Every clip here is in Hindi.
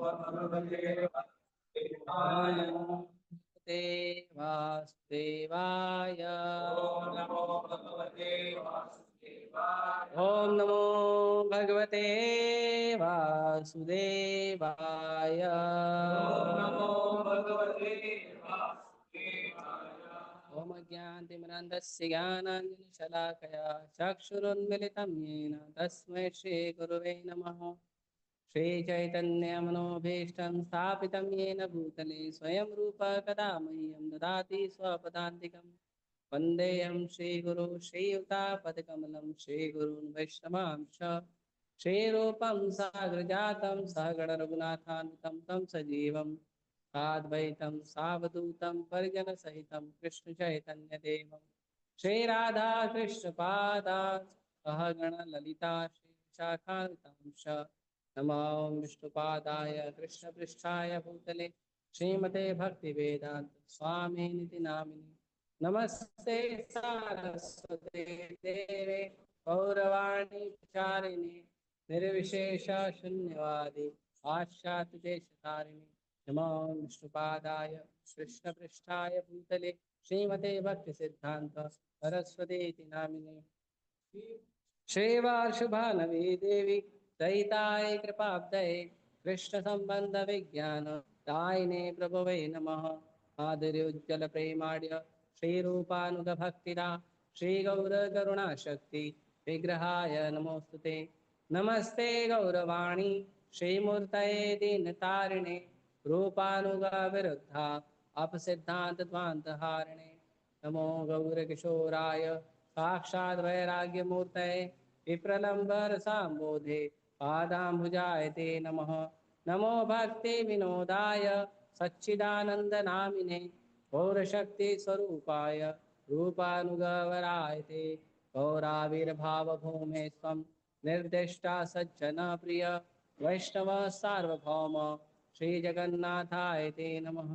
भगवते वासुदेवाय। ओम नमो भगवते वासुदेवाय। ओम ज्ञानतिमिरान्धस्य ज्ञानाञ्जनशलाकया चक्षुरुन्मिलितं येन तस्मै श्रीगुरुवे नमः। श्रीचैतन्यमनोभीष्टं स्थापितं येन भूतले स्वयं रूप कदा मह्यं ददाति स्वपदान्तिकं। वन्देऽहं श्रीगुरु श्रीयुतापदकमलं श्रीगुरून् वैष्णवांश्च। श्रीरूपं साग्रजातं सहगणरघुनाथान्वितं तं सजीवं साद्वैतं सावधूतं परिजनसहितं कृष्णचैतन्यदेवं श्रीराधाकृष्णपादान् सहगणललिता श्रीशाखान्वितांश्च। नमो विष्णुपादाय कृष्णपृष्ठाय भूतले श्रीमते भक्तिवेदांत स्वामिनिति नामिने। नमस्ते सारस्वते देवे गौरवाणी प्रचारिणे निर्विशेष शून्यवादी पाश्चात्यदेशतारिणे। नमो विष्णुपादाय कृष्णपृष्ठाय भूतले श्रीमते भक्तिसिद्धान्त सरस्वतीति नामिने। श्रीवार्षभानवी देवी दयिताय कृपाब्धये कृष्ण संबंध विज्ञान दायिने प्रभवे नमः। आदर्योज्जल प्रेमाढ्य श्रीरूपानुग भक्तिदा श्रीगौर करुणाशक्ति विग्रहाय नमोस्तुते। नमस्ते गौरवाणी श्रीमूर्तये दीनतारिणे रूपानुगा विरुद्धा अपसिद्धांत ध्वान्तहारिणे। नमो गौरकिशोराय साक्षात् वैराग्यमूर्तये विप्रलम्बर सांबोधे पादाम्बुजाय ते नमः। नमो भक्ति विनोदाय सच्चिदानंदनामिने गौरशक्ति स्वरूपाय रूपानुगवराय ते। गौराविर्भाव भूमे स्वं निर्दिष्टा सज्जन प्रिय वैष्णव सार्वभौम श्रीजगन्नाथाय ते नमः।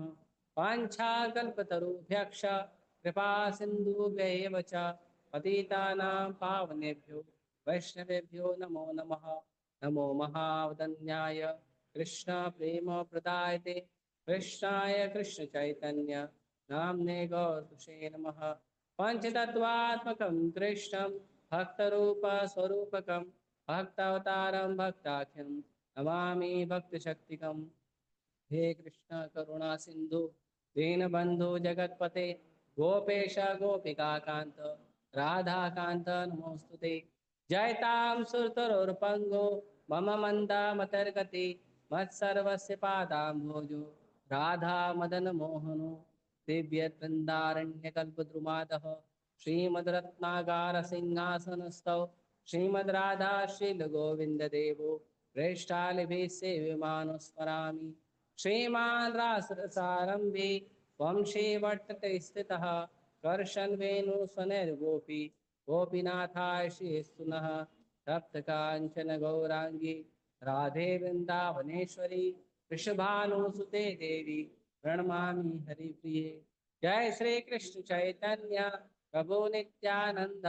वाञ्छाकल्पतरुभ्यश्च कृपा सिन्धुभ्यैव च पतितानां पावनेभ्यो वैष्णवेभ्यो नमो नमः। नमो महावदन्याय कृष्ण प्रेम प्रदायते कृष्णाय कृष्ण चैतन्य नाम्ने गौरतुषे नमः। पंचतत्वात्मकं कृष्णं भक्तरूप स्वरूपकं भक्तावतारं भक्ताख्यं नमामि भक्तशक्तिकं। हे कृष्ण करुणा सिंधु दीनबंधु जगतपते गोपेश गोपिकाकांत राधाकांत नमोस्तुते। जयतां सुरतरुर्पंगो मम मंदा मतर्गति मत्सर्वस्य पादाम्भोजो राधा मदन मोहनो दिव्य वृंदारण्यकल्पद्रुमादः श्रीमद्रत्नागार सिंहासनस्थौ श्रीमद्राधा शीलगोविन्ददेवो प्रेष्ठालिभिः सेव्यमानो स्मरामि। श्रीमान् रासरसारम्भे वंशीवट्टते स्थितः कर्षन् वेणुस्वनैर्गोपी गोपीनाथाय श्रीस्तुनः। तप्तकाञ्चन गौराङ्गी राधे वृन्दावनेश्वरी वृषभानुसुते देवी प्रणमामि हरिप्रिये। जय श्री कृष्ण चैतन्य प्रभु नित्यानंद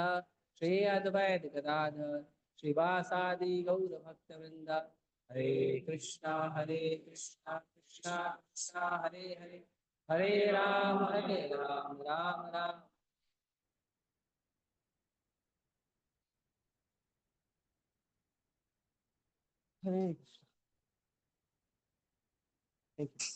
श्री अद्वैत गदाधर श्रीवासादि गौर भक्तवृंद। हरे कृष्णा कृष्णा कृष्णा हरे हरे हरे राम राम राम। हरे कृष्ण। Thank you.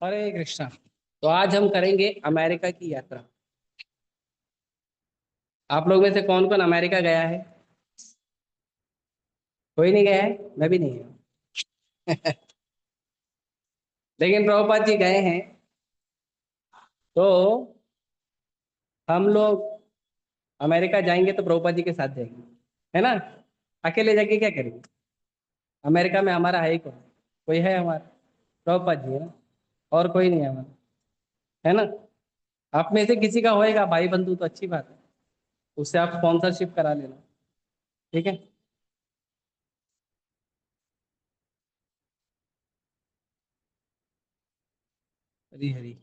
हरे कृष्णा। तो आज हम करेंगे अमेरिका की यात्रा। आप लोग में से कौन कौन अमेरिका गया है? कोई नहीं गया है? मैं भी नहीं गया। लेकिन प्रभुपाद जी गए हैं। तो हम लोग अमेरिका जाएंगे तो प्रभुपाद जी के साथ जाएंगे, है ना? अकेले जाके क्या करेंगे? अमेरिका में हमारा है ही कौन? कोई है हमारा? प्रभुपाद जी है ना, और कोई नहीं है हमारा, है ना? आप में से किसी का होएगा भाई बंधु तो अच्छी बात है, उससे आप स्पॉन्सरशिप करा लेना, ठीक है? हरी हरी।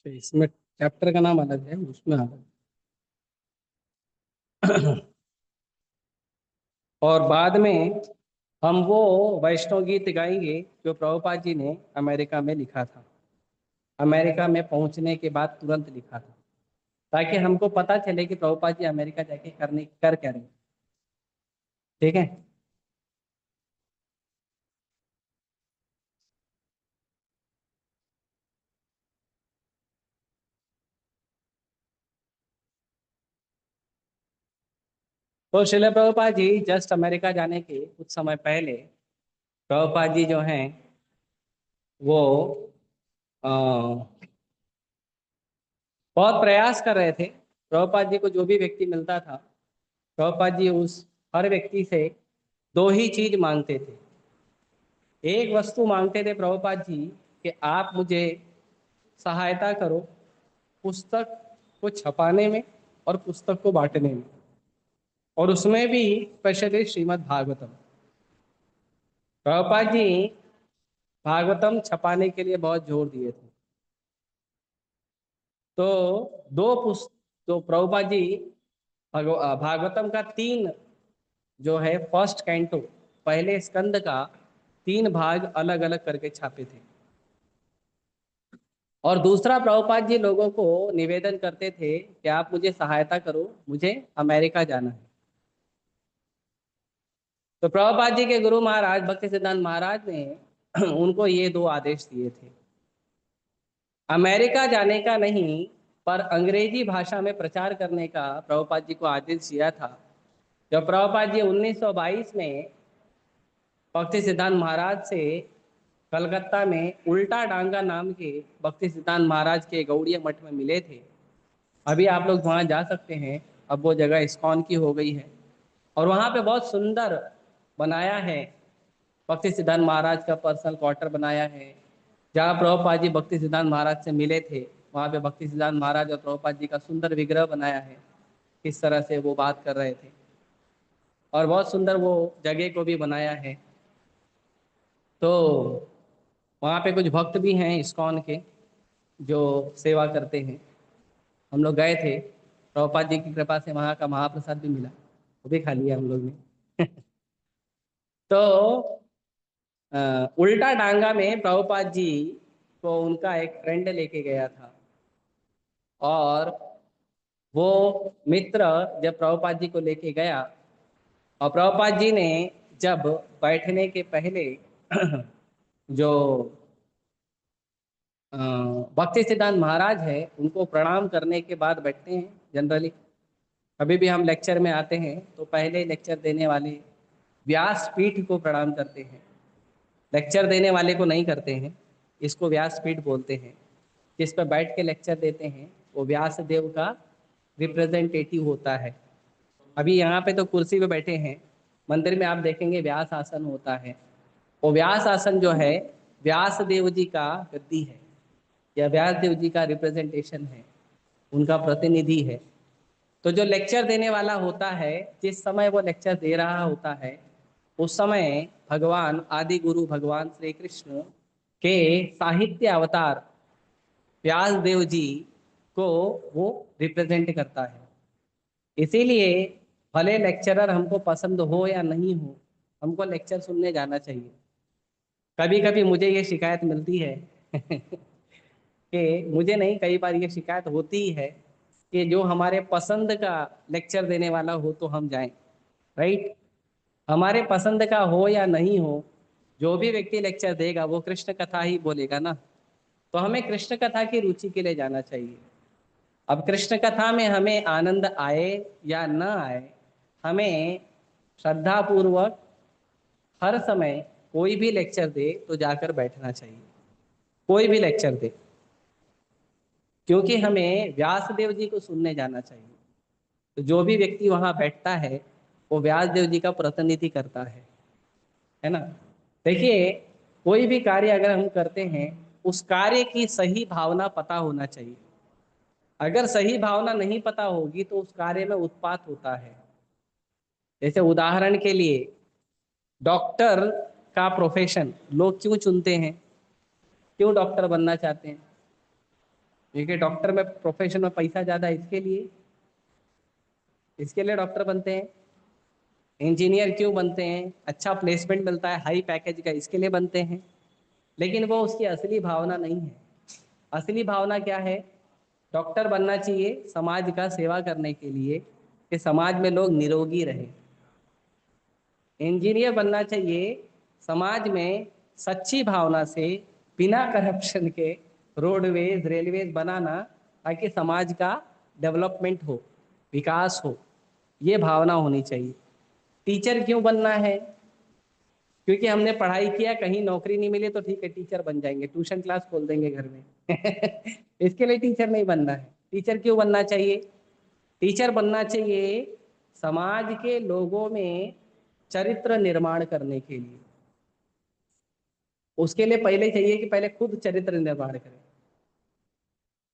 तो इसमें चैप्टर का नाम अलग है, उसमें अलग। और बाद में हम वो वैष्णव गीत गाएंगे जो प्रभुपाद जी ने अमेरिका में लिखा था, अमेरिका में पहुंचने के बाद तुरंत लिखा था, ताकि हमको पता चले कि प्रभुपाद जी अमेरिका जाके करने कर क्या रहे। ठीक है। तो श्रील प्रभुपाद जी जस्ट अमेरिका जाने के कुछ समय पहले प्रभुपाद जी जो हैं वो अ, बहुत प्रयास कर रहे थे। प्रभुपाद जी को जो भी व्यक्ति मिलता था, प्रभुपाद जी उस हर व्यक्ति से दो ही चीज मांगते थे। एक वस्तु मांगते थे प्रभुपाद जी कि आप मुझे सहायता करो पुस्तक को छपाने में और पुस्तक को बांटने में, और उसमें भी स्पेशली श्रीमद् भागवतम। प्रभुपाद जी भागवतम छपाने के लिए बहुत जोर दिए थे। तो दो पुस्त तो प्रभुपाद जी भागवतम का तीन जो है फर्स्ट कैंटो, पहले स्कंद का तीन भाग अलग अलग करके छापे थे। और दूसरा प्रभुपाद जी लोगों को निवेदन करते थे कि आप मुझे सहायता करो, मुझे अमेरिका जाना है। तो प्रभुपाद जी के गुरु महाराज भक्ति सिद्धांत महाराज ने उनको ये दो आदेश दिए थे, अमेरिका जाने का नहीं, पर अंग्रेजी भाषा में प्रचार करने का प्रभुपाद जी को आदेश दिया था। जब प्रभुपाद जी 1922 में भक्ति सिद्धांत महाराज से कलकत्ता में उल्टा डांगा नाम के भक्ति सिद्धांत महाराज के गौड़ीय मठ में मिले थे। अभी आप लोग वहाँ जा सकते हैं, अब वो जगह इस्कॉन की हो गई है। और वहाँ पे बहुत सुंदर बनाया है, भक्ति सिद्धांत महाराज का पर्सनल क्वार्टर बनाया है। जहाँ प्रभुपाद जी भक्ति सिद्धांत महाराज से मिले थे, वहाँ पे भक्ति सिद्धांत महाराज और प्रभुपाद जी का सुंदर विग्रह बनाया है, किस तरह से वो बात कर रहे थे। और बहुत सुंदर वो जगह को भी बनाया है। तो वहाँ पे कुछ भक्त भी हैं इस्कॉन के जो सेवा करते हैं। हम लोग गए थे, प्रभुपाद जी की कृपा से वहाँ का महाप्रसाद भी मिला, वो भी खा लिया हम लोग ने। तो उल्टा डांगा में प्रभुपाद जी को उनका एक फ्रेंड लेके गया था। और वो मित्र जब प्रभुपाद जी को लेके गया, और प्रभुपाद जी ने जब बैठने के पहले जो अ, भक्ति सिद्धांत महाराज है उनको प्रणाम करने के बाद बैठते हैं जनरली। कभी भी हम लेक्चर में आते हैं तो पहले लेक्चर देने वाले व्यास पीठ को प्रणाम करते हैं, लेक्चर देने वाले को नहीं करते हैं। इसको व्यास पीठ बोलते हैं। जिस पर बैठ के लेक्चर देते हैं वो व्यास देव का रिप्रेजेंटेटिव होता है। अभी यहाँ पे तो कुर्सी पे बैठे हैं, मंदिर में आप देखेंगे व्यास आसन होता है। वो व्यास आसन जो है व्यास देव जी का गद्दी है, या व्यास देव जी का रिप्रेजेंटेशन है, उनका प्रतिनिधि है। तो जो लेक्चर देने वाला होता है, जिस समय वो लेक्चर दे रहा होता है उस समय भगवान आदि गुरु भगवान श्री कृष्ण के साहित्य अवतार व्यास देव जी को वो रिप्रेजेंट करता है। इसीलिए भले लेक्चरर हमको पसंद हो या नहीं हो, हमको लेक्चर सुनने जाना चाहिए। कभी कभी मुझे ये शिकायत मिलती है कि मुझे नहीं, कई बार ये शिकायत होती ही है कि जो हमारे पसंद का लेक्चर देने वाला हो तो हम जाएं। राइट। हमारे पसंद का हो या नहीं हो, जो भी व्यक्ति लेक्चर देगा वो कृष्ण कथा ही बोलेगा ना। तो हमें कृष्ण कथा की रुचि के लिए जाना चाहिए। अब कृष्ण कथा में हमें आनंद आए या न आए, हमें श्रद्धा पूर्वक हर समय कोई भी लेक्चर दे तो जाकर बैठना चाहिए, कोई भी लेक्चर दे, क्योंकि हमें व्यास देव जी को सुनने जाना चाहिए। तो जो भी व्यक्ति वहां बैठता है वो व्यास देव जी का प्रतिनिधि करता है। है ना। देखिए, कोई भी कार्य अगर हम करते हैं, उस कार्य की सही भावना पता होना चाहिए। अगर सही भावना नहीं पता होगी तो उस कार्य में उत्पात होता है। जैसे उदाहरण के लिए, डॉक्टर का प्रोफेशन लोग क्यों चुनते हैं, क्यों डॉक्टर बनना चाहते हैं? क्योंकि डॉक्टर में प्रोफेशन में पैसा ज़्यादा है, इसके लिए डॉक्टर बनते हैं। इंजीनियर क्यों बनते हैं? अच्छा प्लेसमेंट मिलता है हाई पैकेज का, इसके लिए बनते हैं। लेकिन वो उसकी असली भावना नहीं है। असली भावना क्या है? डॉक्टर बनना चाहिए समाज का सेवा करने के लिए, कि समाज में लोग निरोगी रहें। इंजीनियर बनना चाहिए समाज में सच्ची भावना से, बिना करप्शन के रोडवेज रेलवेज बनाना, ताकि समाज का डेवलपमेंट हो, विकास हो। ये भावना होनी चाहिए। टीचर क्यों बनना है? क्योंकि हमने पढ़ाई किया, कहीं नौकरी नहीं मिली तो ठीक है टीचर बन जाएंगे, ट्यूशन क्लास खोल देंगे घर में। इसके लिए टीचर नहीं बनना है। टीचर क्यों बनना चाहिए? टीचर बनना चाहिए समाज के लोगों में चरित्र निर्माण करने के लिए। उसके लिए पहले चाहिए कि पहले खुद चरित्र निर्माण करें,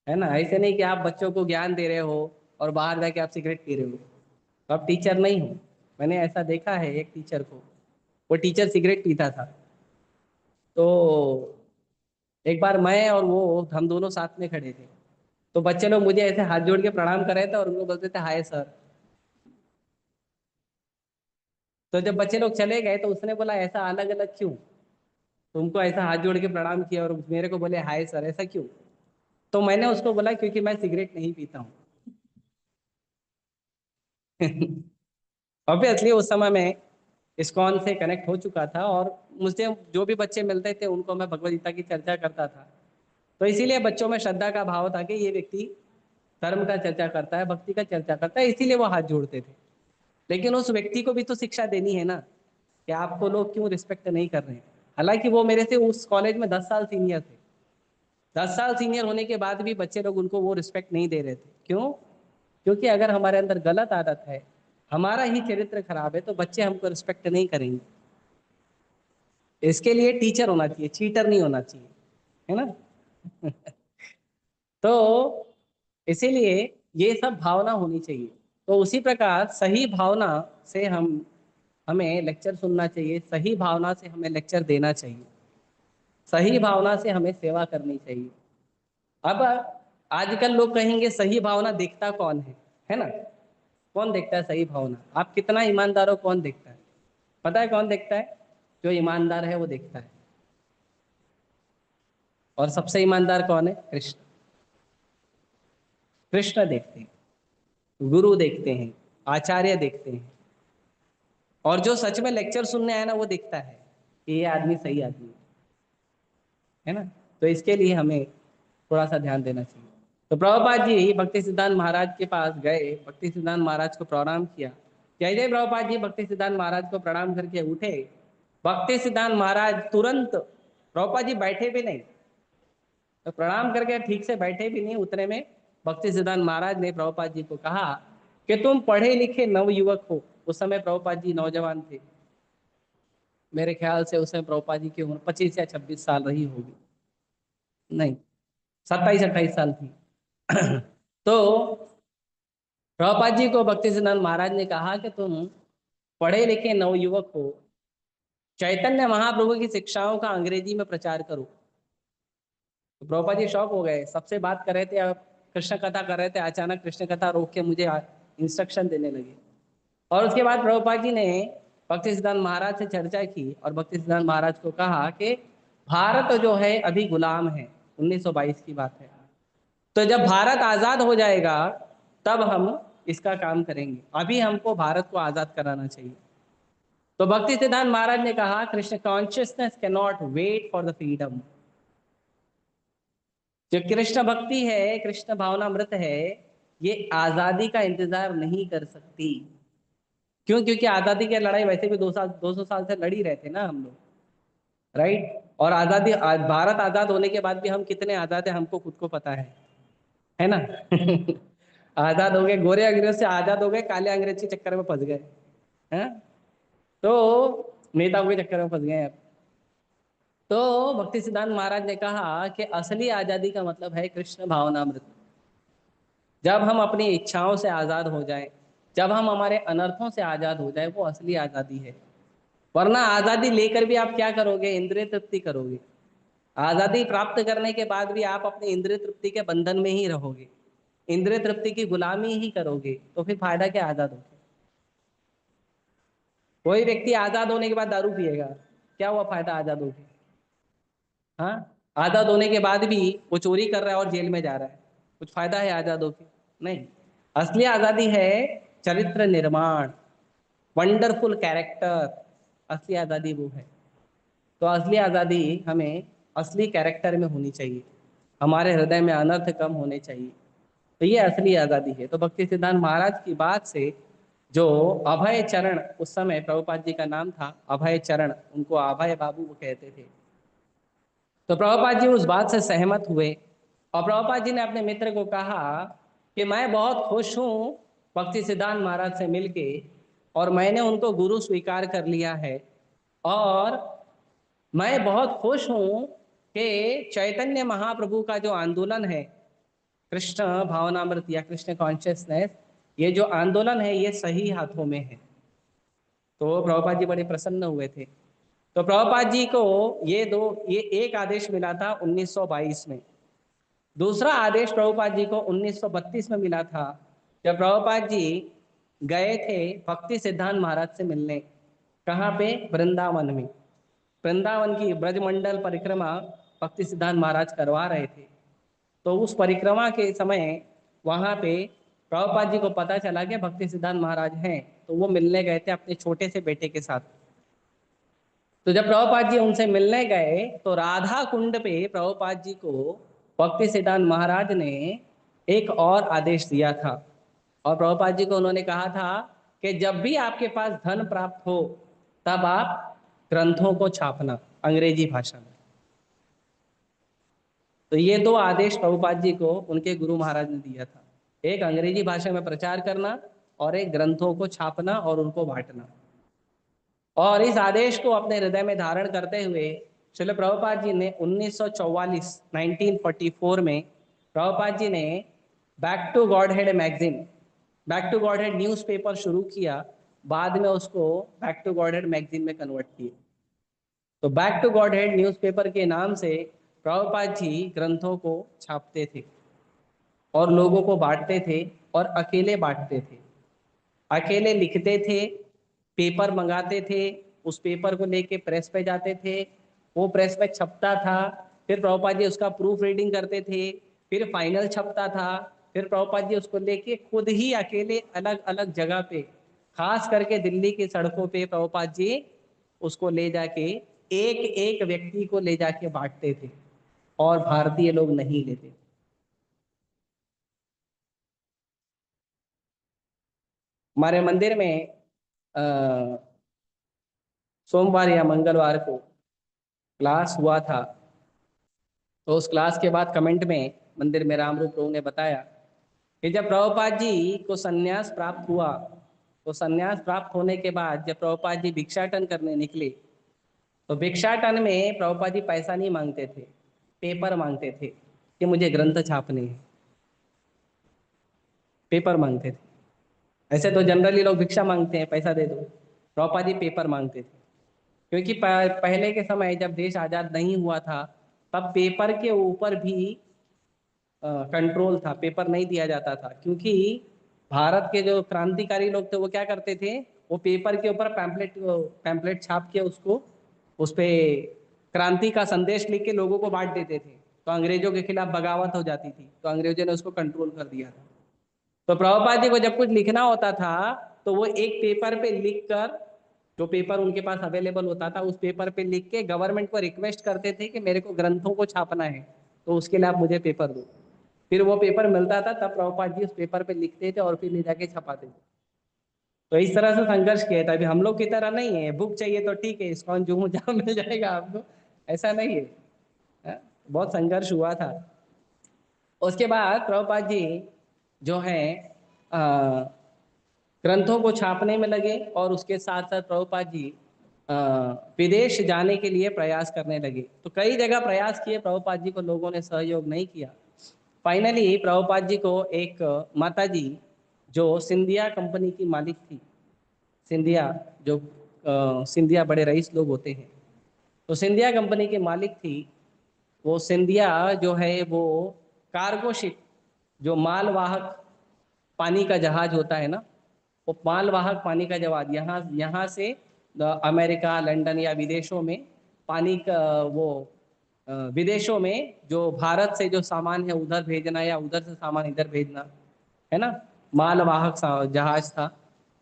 है ना। ऐसे नहीं कि आप बच्चों को ज्ञान दे रहे हो और बाहर जाके आप सिगरेट पी रहे हो, तो आप टीचर नहीं हो। मैंने ऐसा देखा है एक टीचर को, वो टीचर सिगरेट पीता था। तो एक बार मैं और वो, हम दोनों साथ में खड़े थे। तो बच्चे लोग मुझे ऐसे हाथ जोड़ के प्रणाम कर रहे थे और उनको बोलते थे हाय सर। तो जब बच्चे लोग चले गए तो उसने बोला ऐसा अलग अलग क्यों? तुमको ऐसा हाथ जोड़ के प्रणाम किया और मेरे को बोले हाय सर, ऐसा क्यों? तो मैंने उसको बोला क्योंकि मैं सिगरेट नहीं पीता हूँ। ऑब्वियसली उस समय मैं इस्कॉन से कनेक्ट हो चुका था, और मुझे जो भी बच्चे मिलते थे उनको मैं भगवद गीता की चर्चा करता था। तो इसीलिए बच्चों में श्रद्धा का भाव था कि ये व्यक्ति धर्म का चर्चा करता है, भक्ति का चर्चा करता है, इसीलिए वो हाथ जोड़ते थे। लेकिन उस व्यक्ति को भी तो शिक्षा देनी है ना, कि आपको लोग क्यों रिस्पेक्ट नहीं कर रहे हैं। हालांकि वो मेरे से उस कॉलेज में 10 साल सीनियर थे। 10 साल सीनियर होने के बाद भी बच्चे लोग उनको वो रिस्पेक्ट नहीं दे रहे थे। क्यों? क्योंकि अगर हमारे अंदर गलत आदत है, हमारा ही चरित्र खराब है, तो बच्चे हमको रिस्पेक्ट नहीं करेंगे। इसके लिए टीचर होना चाहिए, चीटर नहीं होना चाहिए, है ना। तो इसीलिए ये सब भावना होनी चाहिए। तो उसी प्रकार सही भावना से हमें लेक्चर सुनना चाहिए, सही भावना से हमें लेक्चर देना चाहिए, सही भावना से हमें सेवा करनी चाहिए। अब आजकल लोग कहेंगे सही भावना देखता कौन है ना। कौन देखता है सही भावना? आप कितना ईमानदार हो कौन देखता है? पता है कौन देखता है? जो ईमानदार है वो देखता है। और सबसे ईमानदार कौन है? कृष्ण। कृष्ण देखते हैं, गुरु देखते हैं, आचार्य देखते हैं। और जो सच में लेक्चर सुनने आया ना, वो देखता है कि ये आदमी सही आदमी है ना। तो इसके लिए हमें थोड़ा सा ध्यान देना चाहिए। तो प्रभुपाद जी भक्ति सिद्धांत महाराज के पास गए, भक्ति सिद्धांत महाराज को प्रणाम किया। जय जय प्रभुपाद जी भक्ति सिद्धांत महाराज को प्रणाम करके उठे। भक्ति सिद्धांत महाराज तुरंत, प्रभुपाद जी बैठे भी नहीं, तो प्रणाम करके ठीक से बैठे भी नहीं, उतने में भक्ति सिद्धांत महाराज ने प्रभुपाद जी को कहा कि तुम पढ़े लिखे नवयुवक हो। उस समय प्रभुपाद जी नौजवान थे। मेरे ख्याल से उस समय प्रभुपाद जी की उम्र 25 या 26 साल रही होगी, नहीं 27 28 साल थी। तो प्रभुपाद जी को भक्ति सिद्धांत महाराज ने कहा कि तुम पढ़े लिखे नवयुवक हो, चैतन्य महाप्रभु की शिक्षाओं का अंग्रेजी में प्रचार करो। तो प्रभुपाद जी शॉक हो गए, सबसे बात कर रहे थे, अब कृष्ण कथा कर रहे थे, अचानक कृष्ण कथा रोक के मुझे इंस्ट्रक्शन देने लगे। और उसके बाद प्रभुपाद जी ने भक्ति सिद्धांत महाराज से चर्चा की और भक्ति सिद्धांत महाराज को कहा कि भारत जो है अभी गुलाम है। 1922 की बात है। तो जब भारत आजाद हो जाएगा तब हम इसका काम करेंगे, अभी हमको भारत को आजाद कराना चाहिए। तो भक्ति सिद्धांत महाराज ने कहा Krishna consciousness can not wait for the freedom. जो कृष्ण भक्ति है, कृष्ण भावनामृत है, ये आजादी का इंतजार नहीं कर सकती। क्यों? क्योंकि आजादी की लड़ाई वैसे भी 2 साल 200 साल से लड़ ही रहे थे ना हम लोग, राइट। और आजादी भारत आजाद होने के बाद भी हम कितने आजाद है हमको खुद को पता है ना। आजाद हो गए, गोरे अंग्रेज से आजाद हो गए, काले अंग्रेज के चक्कर में फंस गए हैं। तो नेताओं के चक्कर में फंस गए आप। तो भक्ति सिद्धांत महाराज ने कहा कि असली आजादी का मतलब है कृष्ण भावनामृत। जब हम अपनी इच्छाओं से आजाद हो जाएं, जब हम हमारे अनर्थों से आजाद हो जाए, वो असली आजादी है। वरना आजादी लेकर भी आप क्या करोगे? इंद्रिय तृप्ति करोगे। आजादी प्राप्त करने के बाद भी आप अपने इंद्रिय तृप्ति के बंधन में ही रहोगे, इंद्रिय तृप्ति की गुलामी ही करोगे, तो फिर फायदा क्या आजाद होके? कोई व्यक्ति आजाद होने के बाद दारू पिएगा, क्या हुआ फायदा आजाद होके? हाँ, आजाद होने के बाद भी वो चोरी कर रहा है और जेल में जा रहा है, कुछ फायदा है आजाद होके? नहीं। असली आजादी है चरित्र निर्माण, वंडरफुल कैरेक्टर। असली आजादी वो है। तो असली आजादी हमें असली कैरेक्टर में होनी चाहिए, हमारे हृदय में अनर्थ कम होने चाहिए। तो ये असली आजादी है। तो भक्ति सिद्धांत महाराज की बात से जो अभय चरण, उस समय प्रभुपाद जी का नाम था अभय चरण, उनको अभय बाबू वो कहते थे। तो प्रभुपाद जी उस बात से सहमत हुए और प्रभुपाद जी ने अपने मित्र को कहा कि मैं बहुत खुश हूँ भक्ति सिद्धांत महाराज से मिलके, और मैंने उनको गुरु स्वीकार कर लिया है। और मैं बहुत खुश हूँ कि चैतन्य महाप्रभु का जो आंदोलन है, कृष्ण भावनामृत या कृष्ण कॉन्शियसनेस, ये जो आंदोलन है ये सही हाथों में है। तो प्रभुपाद जी बड़े प्रसन्न हुए थे। तो प्रभुपाद जी को ये एक आदेश मिला था 1922 में। दूसरा आदेश प्रभुपाद जी को 1932 में मिला था, जब प्रभुपाद जी गए थे भक्ति सिद्धांत महाराज से मिलने। कहाँ पे? वृंदावन में। वृंदावन की ब्रजमंडल परिक्रमा भक्ति सिद्धांत महाराज करवा रहे थे। तो उस परिक्रमा के समय वहाँ पे प्रभुपाद जी को पता चला कि भक्ति सिद्धांत महाराज हैं, तो वो मिलने गए थे अपने छोटे से बेटे के साथ। तो जब प्रभुपाद जी उनसे मिलने गए तो राधा कुंड पे प्रभुपाद जी को भक्ति सिद्धांत महाराज ने एक और आदेश दिया था। और प्रभुपाद जी को उन्होंने कहा था कि जब भी आपके पास धन प्राप्त हो तब आप ग्रंथों को छापना अंग्रेजी भाषा में। तो ये दो आदेश प्रभुपाद जी को उनके गुरु महाराज ने दिया था, एक अंग्रेजी भाषा में प्रचार करना और एक ग्रंथों को छापना और उनको बांटना। और इस आदेश को अपने हृदय में धारण करते हुए श्रील प्रभुपाद जी ने 1944 1944 में प्रभुपाद जी ने back to Godhead magazine, back to Godhead newspaper शुरू किया। बाद में उसको back to Godhead magazine में कन्वर्ट किया। तो back to Godhead newspaper के नाम से प्रभुपाद जी ग्रंथों को छापते थे और लोगों को बांटते थे, और अकेले बांटते थे, अकेले लिखते थे, पेपर मंगाते थे, उस पेपर को लेके प्रेस पे जाते थे, वो प्रेस में छपता था, फिर प्रभुपाद जी उसका प्रूफ रीडिंग करते थे, फिर फाइनल छपता था, फिर प्रभुपाद जी उसको लेके खुद ही अकेले अलग अलग जगह पे, खास करके दिल्ली की सड़कों पे प्रभुपाद जी उसको ले जाके एक एक व्यक्ति को ले जाके बांटते थे, और भारतीय लोग नहीं लेते। हमारे मंदिर में अ, सोमवार या मंगलवार को क्लास हुआ था। तो उस क्लास के बाद कमेंट में मंदिर में रामरूप प्रभु ने बताया कि जब प्रभुपाद जी को संन्यास प्राप्त हुआ, तो संन्यास प्राप्त होने के बाद जब प्रभुपाद जी भिक्षाटन करने निकले, तो भिक्षाटन में प्रभुपाद जी पैसा नहीं मांगते थे, पेपर मांगते थे कि मुझे ग्रंथ छापने हैं, पेपर मांगते थे। ऐसे तो जनरली लोग भिक्षा मांगते हैं, पैसा दे दो। प्रभुपाद जी पेपर मांगते थे, क्योंकि पहले के समय जब देश आज़ाद नहीं हुआ था, तब पेपर के ऊपर भी कंट्रोल था, पेपर नहीं दिया जाता था। क्योंकि भारत के जो क्रांतिकारी लोग थे वो क्या करते थे, वो पेपर के ऊपर पैम्पलेट पैम्पलेट छाप के उसको, उस पे क्रांति का संदेश लिख के लोगों को बांट देते थे। तो अंग्रेजों के खिलाफ बगावत हो जाती थी, तो अंग्रेजों ने उसको कंट्रोल कर दिया था। तो प्रभुपाद जी को जब कुछ लिखना होता था तो वो एक पेपर पे लिख कर, जो पेपर उनके पास अवेलेबल होता था उस पेपर पे लिख के गवर्नमेंट को रिक्वेस्ट करते थे कि मेरे को ग्रंथों को छापना है, तो उसके लिए आप मुझे पेपर दो। फिर वो पेपर मिलता था, तब प्रभुपाद जी उस पेपर पे लिखते थे और फिर ले जाके छपाते थे। तो इस तरह से संघर्ष किया था। अभी हम लोग की तरह नहीं है, बुक चाहिए तो ठीक है इस्कॉन जूमू जहाँ मिल जाएगा आपको, ऐसा नहीं है। हाँ? बहुत संघर्ष हुआ था। उसके बाद प्रभुपाद जी जो है अ, ग्रंथों को छापने में लगे, और उसके साथ साथ प्रभुपाद जी अ, विदेश जाने के लिए प्रयास करने लगे। तो कई जगह प्रयास किए, प्रभुपाद जी को लोगों ने सहयोग नहीं किया। फाइनली प्रभुपाद जी को एक माता जी जो सिंधिया कंपनी की मालिक थी, सिंधिया जो सिंधिया बड़े रईस लोग होते हैं, तो सिंधिया कंपनी की मालिक थी। वो सिंधिया जो है वो कार्गो शिप, जो मालवाहक पानी का जहाज होता है ना, वो मालवाहक पानी का जहाज यहाँ यहाँ से अमेरिका, लंदन या विदेशों में पानी का वो विदेशों में जो भारत से जो सामान है उधर भेजना या उधर से सामान इधर भेजना, है ना, मालवाहक जहाज था।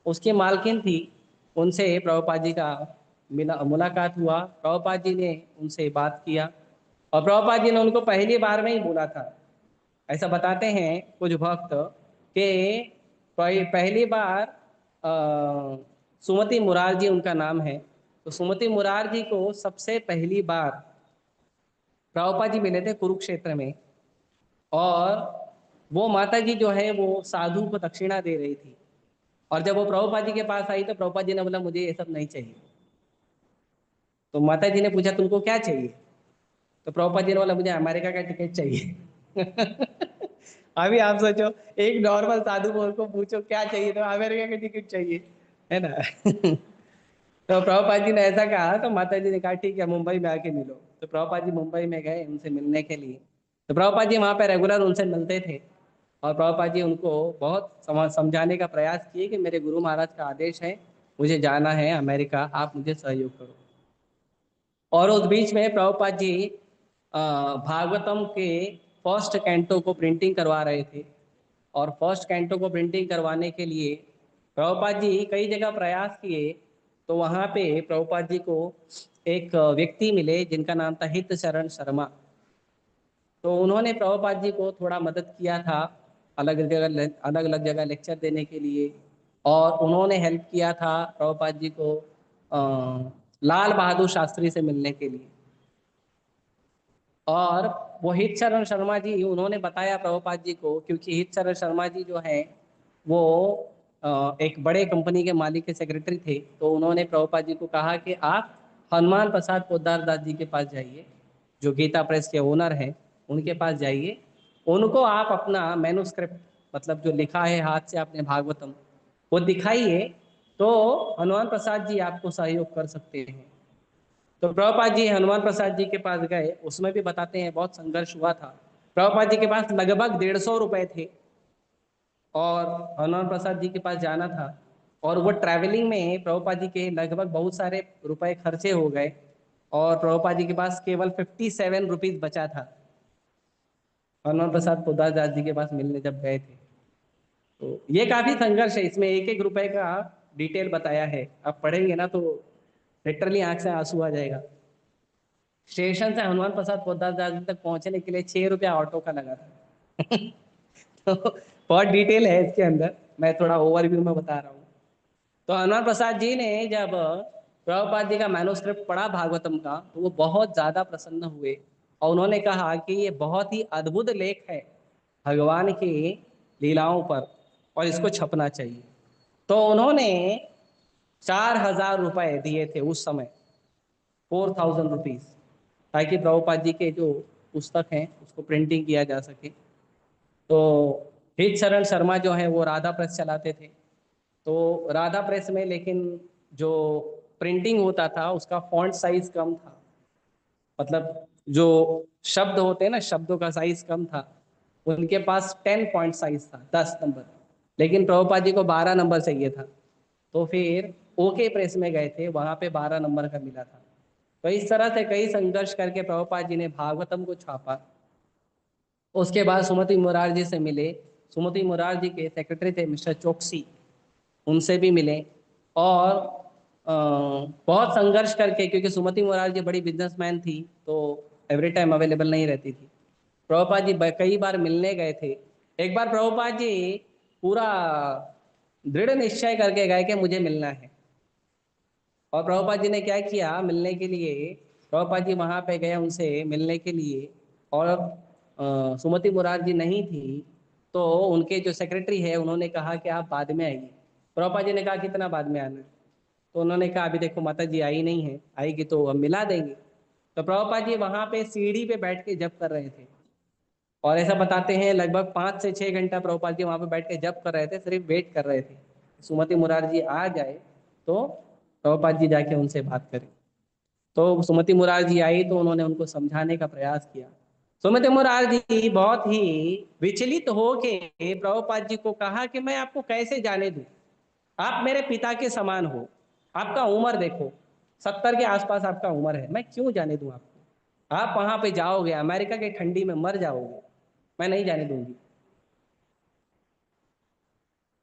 उसकी मालकिन थी। उनसे प्रभुपाद जी का मिला मुलाकात हुआ। प्रभुपाद जी ने उनसे बात किया और प्रभुपाद जी ने उनको पहली बार में ही बोला था। ऐसा बताते हैं कुछ भक्त कि पहली बार सुमति मुरारजी उनका नाम है, तो सुमति मुरारजी को सबसे पहली बार प्रभुपाद जी मिले थे कुरुक्षेत्र में। और वो माता जी जो है वो साधु को दक्षिणा दे रही थी। और जब वो प्रभुपाद जी के पास आई तो प्रभुपाद जी ने बोला मुझे ये सब नहीं चाहिए। तो माता जी ने पूछा तुमको क्या चाहिए? तो प्रभुपाद जी ने बोला मुझे अमेरिका का टिकट चाहिए। अभी आप सोचो, एक नॉर्मल साधु को पूछो क्या चाहिए तो अमेरिका का टिकट चाहिए, है ना। तो प्रभुपाद जी ने ऐसा कहा तो माता जी ने कहा ठीक है मुंबई में आके मिलो। तो प्रभुपाद जी मुंबई में गए उनसे मिलने के लिए। तो प्रभुपाद जी वहाँ पे रेगुलर उनसे मिलते थे। और प्रभुपाद जी उनको बहुत समझाने का प्रयास किए कि मेरे गुरु महाराज का आदेश है, मुझे जाना है अमेरिका, आप मुझे सहयोग करो। और उस बीच में प्रभुपाद जी भागवतम के फर्स्ट कैंटो को प्रिंटिंग करवा रहे थे। और फर्स्ट कैंटो को प्रिंटिंग करवाने के लिए प्रभुपाद जी कई जगह प्रयास किए। तो वहाँ पे प्रभुपाद जी को एक व्यक्ति मिले जिनका नाम था हित शरण शर्मा। तो उन्होंने प्रभुपाद जी को थोड़ा मदद किया था, अलग अलग जगह लेक्चर देने के लिए। और उन्होंने हेल्प किया था प्रभुपाद जी को लाल बहादुर शास्त्री से मिलने के लिए। और वो हित शरण शर्मा जी उन्होंने बताया प्रभुपाद जी को, क्योंकि हित शरण शर्मा जी जो हैं वो एक बड़े कंपनी के मालिक के सेक्रेटरी थे। तो उन्होंने प्रभुपाद जी को कहा कि आप हनुमान प्रसाद पोद्दार दास जी के पास जाइए, जो गीता प्रेस के ओनर हैं, उनके पास जाइए। उनको आप अपना मैन्युस्क्रिप्ट, मतलब जो लिखा है हाथ से आपने भागवतम, वो दिखाइए, तो हनुमान प्रसाद जी आपको सहयोग कर सकते हैं। तो प्रभुपाद जी हनुमान प्रसाद जी के पास गए। उसमें भी बताते हैं बहुत संघर्ष हुआ था। प्रभुपाद जी के पास लगभग 150 रुपए थे और हनुमान प्रसाद जी के पास जाना था। और वो ट्रैवलिंग में प्रभुपाद जी के लगभग बहुत सारे रुपए खर्चे हो गए। और प्रभुपाद जी के पास केवल 57 रुपीज बचा था हनुमान प्रसाद पोदार दास जी के पास मिलने जब गए थे। तो ये काफी संघर्ष है, इसमें एक एक रुपए का डिटेल बताया है। आप पढ़ेंगे ना तो लिटरली आंख से आंसू आ जाएगा। स्टेशन से हनुमान प्रसाद पोद्दार दास जी तक पहुंचने के लिए 6 रुपया ऑटो का लगा था। तो बहुत डिटेल है इसके अंदर, मैं थोड़ा ओवरव्यू में बता रहा हूँ। तो हनुमान प्रसाद जी ने जब प्रभुपाद जी का मैन्युस्क्रिप्ट पढ़ा भागवतम का, तो वो बहुत ज्यादा प्रसन्न हुए। और उन्होंने कहा कि ये बहुत ही अद्भुत लेख है भगवान की लीलाओं पर, और इसको छपना चाहिए। तो उन्होंने 4,000 रुपए दिए थे उस समय, 4,000 रुपीज, ताकि प्रभुपाद जी के जो पुस्तक हैं उसको प्रिंटिंग किया जा सके। तो हित शरण शर्मा जो है वो राधा प्रेस चलाते थे। तो राधा प्रेस में लेकिन जो प्रिंटिंग होता था उसका फॉन्ट साइज कम था, मतलब जो शब्द होते हैं ना, शब्दों का साइज कम था। उनके पास 10 पॉइंट साइज था, 10 नंबर। लेकिन प्रभुपाद जी को 12 नंबर चाहिए था। तो फिर ओके प्रेस में गए थे, वहां पे 12 नंबर का मिला था। तो इस तरह से कई संघर्ष करके प्रभुपाद जी ने भागवतम को छापा। उसके बाद सुमति मुरारजी से मिले। सुमति मुरारजी के सेक्रेटरी थे मिस्टर चौकसी, उनसे भी मिले। और बहुत संघर्ष करके, क्योंकि सुमति मुरारजी बड़ी बिजनेसमैन थी तो एवरी टाइम अवेलेबल नहीं रहती थी। प्रभुपाद जी कई बार मिलने गए थे। एक बार प्रभुपाद जी पूरा दृढ़ निश्चय करके गए कि मुझे मिलना है। और प्रभुपाद जी ने क्या किया मिलने के लिए, प्रभुपाद जी वहां पे गए उनसे मिलने के लिए। और सुमति मुरारजी नहीं थी, तो उनके जो सेक्रेटरी है उन्होंने कहा कि आप बाद में आइए। प्रभुपाद जी ने कहा कितना बाद में आना है? तो उन्होंने कहा अभी देखो माता जी आई नहीं है, आएगी तो हम मिला देंगे। तो प्रभुपाद जी वहां पे सीढ़ी पे बैठ के जप कर रहे थे, और ऐसा बताते हैं लगभग 5 से 6 घंटा प्रभुपाद जी वहां पे बैठ के जप कर रहे थे, सिर्फ वेट कर रहे थे सुमति मुरार जी आ जाए तो प्रभुपाद जी जाके उनसे बात करें। तो सुमति मुरार जी आई तो उन्होंने उनको समझाने का प्रयास किया। सुमति मुरार जी बहुत ही विचलित होके प्रभुपाद जी को कहा कि मैं आपको कैसे जाने दूं, आप मेरे पिता के समान हो, आपका उम्र देखो 70 के आसपास आपका उम्र है, मैं क्यों जाने दूं आपको, आप वहां पे जाओगे अमेरिका के ठंडी में मर जाओगे, मैं नहीं जाने दूंगी।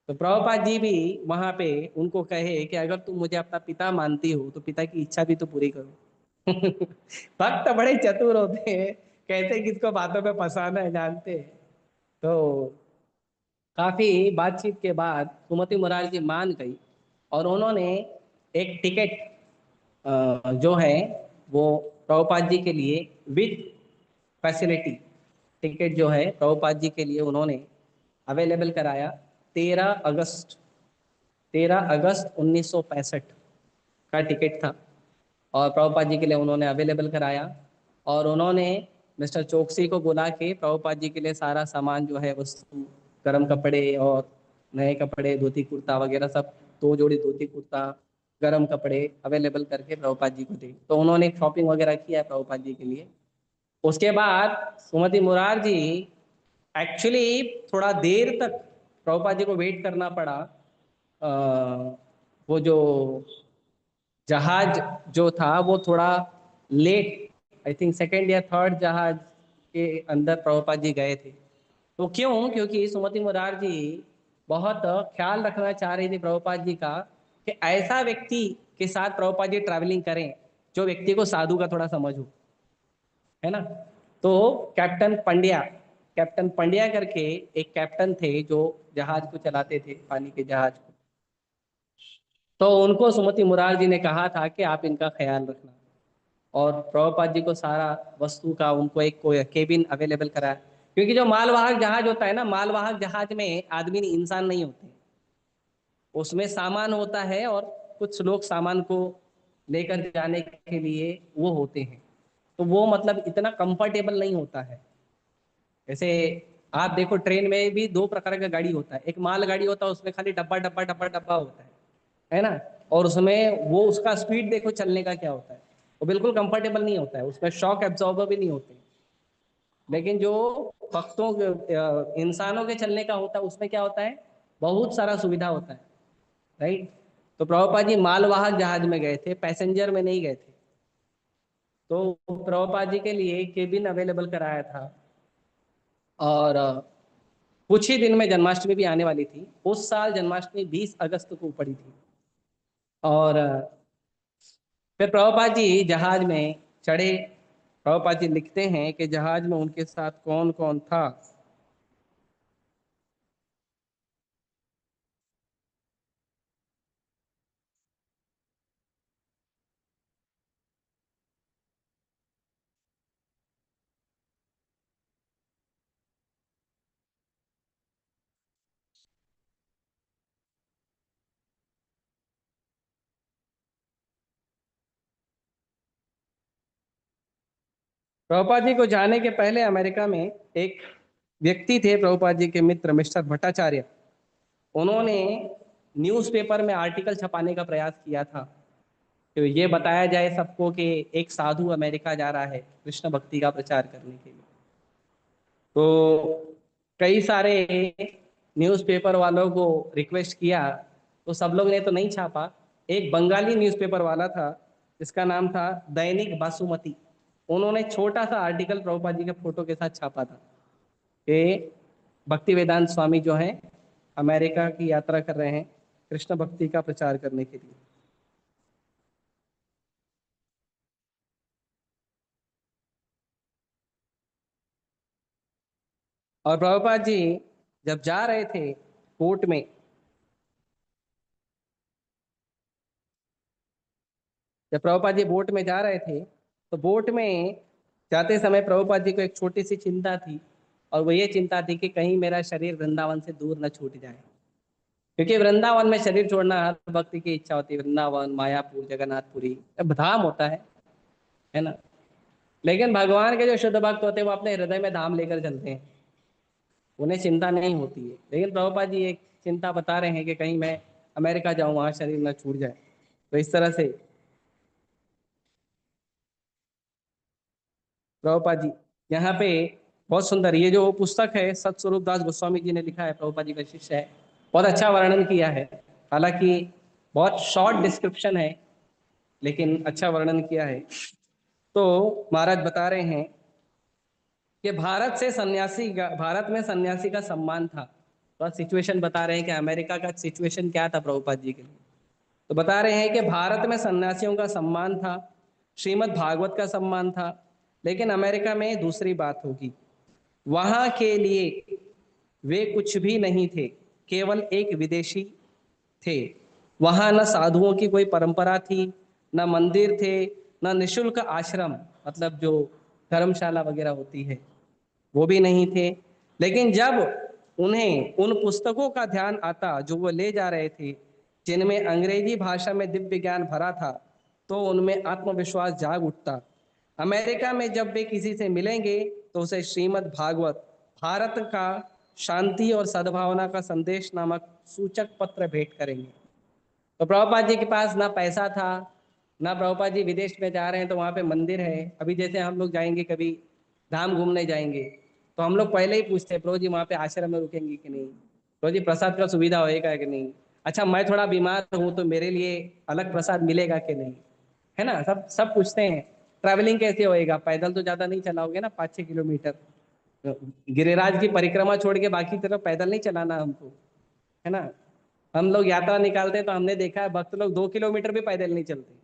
तो प्रभुपाद जी भी वहां पे उनको कहे कि अगर तुम मुझे अपना पिता मानती हो तो पिता की इच्छा भी तो पूरी करो। भक्त बड़े चतुर होते हैं, कैसे किसको बातों में फंसाना है जानते हैं। तो काफी बातचीत के बाद सुमति मुरारजी मान गई, और उन्होंने एक टिकट जो है वो प्रभुपाद जी के लिए विद फैसिलिटी, टिकट जो है प्रभुपाद जी के लिए उन्होंने अवेलेबल कराया। 13 अगस्त 13 अगस्त 1965 का टिकट था, और प्रभुपाद जी के लिए उन्होंने अवेलेबल कराया। और उन्होंने मिस्टर चौकसी को बुला के प्रभुपाद जी के लिए सारा सामान जो है वस्तु, गर्म कपड़े और नए कपड़े, धोती कुर्ता वगैरह सब, 2 जोड़ी धोती कुर्ता, गर्म कपड़े अवेलेबल करके प्रभुपाद जी को दी। तो उन्होंने शॉपिंग वगैरह किया है प्रभुपाद जी के लिए। उसके बाद सुमति मुरार जी एक्चुअली थोड़ा देर तक प्रभुपाद जी को वेट करना पड़ा। वो जो जहाज जो था वो थोड़ा लेट, आई थिंक सेकेंड या थर्ड जहाज के अंदर प्रभुपाद जी गए थे। तो क्यों, क्योंकि सुमति मुरार जी बहुत ख्याल रखना चाह रही थी प्रभुपाद जी का कि ऐसा व्यक्ति के साथ प्रभुपाद जी ट्रैवलिंग करें जो व्यक्ति को साधु का थोड़ा समझ हो, है ना। तो कैप्टन पंड्या कैप्टन पंड्या करके एक कैप्टन थे जो जहाज को चलाते थे, पानी के जहाज को। तो उनको सुमति मुरार जी ने कहा था कि आप इनका ख्याल रखना, और प्रभुपाद जी को सारा वस्तु का उनको एक कोई केबिन अवेलेबल कराया। क्योंकि जो मालवाहक जहाज होता है ना, मालवाहक जहाज में आदमी इंसान नहीं होते, उसमें सामान होता है, और कुछ लोग सामान को लेकर जाने के लिए वो होते हैं। तो वो मतलब इतना कंफर्टेबल नहीं होता है। जैसे आप देखो ट्रेन में भी 2 प्रकार का गाड़ी होता है, एक माल गाड़ी होता है उसमें खाली डब्बा डब्बा डब्बा डब्बा होता है ना। और उसमें वो उसका स्पीड देखो चलने का क्या होता है, वो बिल्कुल कंफर्टेबल नहीं होता है, उसमें शॉक एब्जॉर्बर भी नहीं होते। लेकिन जो भक्तों इंसानों के चलने का होता है उसमें क्या होता है, बहुत सारा सुविधा होता है, राइट। तो प्रभुपाद जी मालवाहक जहाज में गए थे, पैसेंजर में नहीं गए थे। तो प्रभुपाद जी के लिए केबिन अवेलेबल कराया था। और कुछ ही दिन में जन्माष्टमी भी आने वाली थी, उस साल जन्माष्टमी 20 अगस्त को पड़ी थी। और फिर प्रभुपाद जी जहाज में चढ़े। प्रभुपाद जी लिखते हैं कि जहाज में उनके साथ कौन कौन था। प्रभुपाद जी को जाने के पहले अमेरिका में एक व्यक्ति थे प्रभुपाद जी के मित्र, मिस्टर भट्टाचार्य। उन्होंने न्यूज़पेपर में आर्टिकल छपाने का प्रयास किया था, तो ये बताया जाए सबको कि एक साधु अमेरिका जा रहा है कृष्ण भक्ति का प्रचार करने के लिए। तो कई सारे न्यूज़पेपर वालों को रिक्वेस्ट किया, तो सब लोग ने तो नहीं छापा। एक बंगाली न्यूज़पेपर वाला था जिसका नाम था दैनिक बासुमती, उन्होंने छोटा सा आर्टिकल प्रभुपाद जी के फोटो के साथ छापा था कि भक्ति वेदांत स्वामी जो हैं अमेरिका की यात्रा कर रहे हैं कृष्ण भक्ति का प्रचार करने के लिए। और प्रभुपाद जी जब जा रहे थे कोर्ट में, जब प्रभुपाद जी बोट में जा रहे थे, तो बोट में जाते समय प्रभुपाद जी को एक छोटी सी चिंता थी, और वो ये चिंता थी कि कहीं मेरा शरीर वृंदावन से दूर न छूट जाए। क्योंकि वृंदावन में शरीर छोड़ना हर भक्ति की इच्छा होती है। वृंदावन, मायापुर, जगन्नाथपुरी अब धाम होता है ना। लेकिन भगवान के जो शुद्ध भक्त होते हैं वो अपने हृदय में धाम लेकर चलते हैं, उन्हें चिंता नहीं होती है। लेकिन प्रभुपाद जी एक चिंता बता रहे हैं कि कहीं मैं अमेरिका जाऊं, वहां शरीर न छूट जाए। तो इस तरह से प्रभुपाद जी यहाँ पे बहुत सुंदर ये जो पुस्तक है सतस्वरूप दास गोस्वामी जी ने लिखा है, प्रभुपाद जी का शिष्य है, बहुत अच्छा वर्णन किया है। हालांकि बहुत शॉर्ट डिस्क्रिप्शन है लेकिन अच्छा वर्णन किया है। तो महाराज बता रहे हैं कि भारत में सन्यासी का सम्मान था। तो सिचुएशन बता रहे हैं कि अमेरिका का सिचुएशन क्या था प्रभुपाद जी के लिए। तो बता रहे हैं कि भारत में सन्यासियों का सम्मान था, श्रीमद् भागवत का सम्मान था, लेकिन अमेरिका में दूसरी बात होगी। वहां के लिए वे कुछ भी नहीं थे, केवल एक विदेशी थे। वहां न साधुओं की कोई परंपरा थी, न मंदिर थे, न निशुल्क आश्रम, मतलब जो धर्मशाला वगैरह होती है वो भी नहीं थे। लेकिन जब उन्हें उन पुस्तकों का ध्यान आता जो वो ले जा रहे थे, जिनमें अंग्रेजी भाषा में दिव्य ज्ञान भरा था, तो उनमें आत्मविश्वास जाग उठता। अमेरिका में जब वे किसी से मिलेंगे तो उसे श्रीमद् भागवत, भारत का शांति और सद्भावना का संदेश नामक सूचक पत्र भेंट करेंगे। तो प्रभुपाद जी के पास ना पैसा था, ना प्रभुपाद जी विदेश में जा रहे हैं तो वहाँ पे मंदिर है। अभी जैसे हम लोग जाएंगे कभी धाम घूमने जाएंगे तो हम लोग पहले ही पूछते हैं प्रभु जी वहाँ पे आश्रम में रुकेंगे कि नहीं, प्रभु जी प्रसाद का सुविधा होएगा कि नहीं, अच्छा मैं थोड़ा बीमार हूँ तो मेरे लिए अलग प्रसाद मिलेगा कि नहीं, है ना। सब सब पूछते हैं। ट्रैवलिंग कैसे होएगा, पैदल तो ज्यादा नहीं चलाओगे ना, 5-6 किलोमीटर। गिरिराज की परिक्रमा छोड़ के बाकी तरफ पैदल नहीं चलाना हमको, है ना। हम लोग यात्रा निकालते हैं तो हमने देखा है भक्त लोग 2 किलोमीटर भी पैदल नहीं चलते,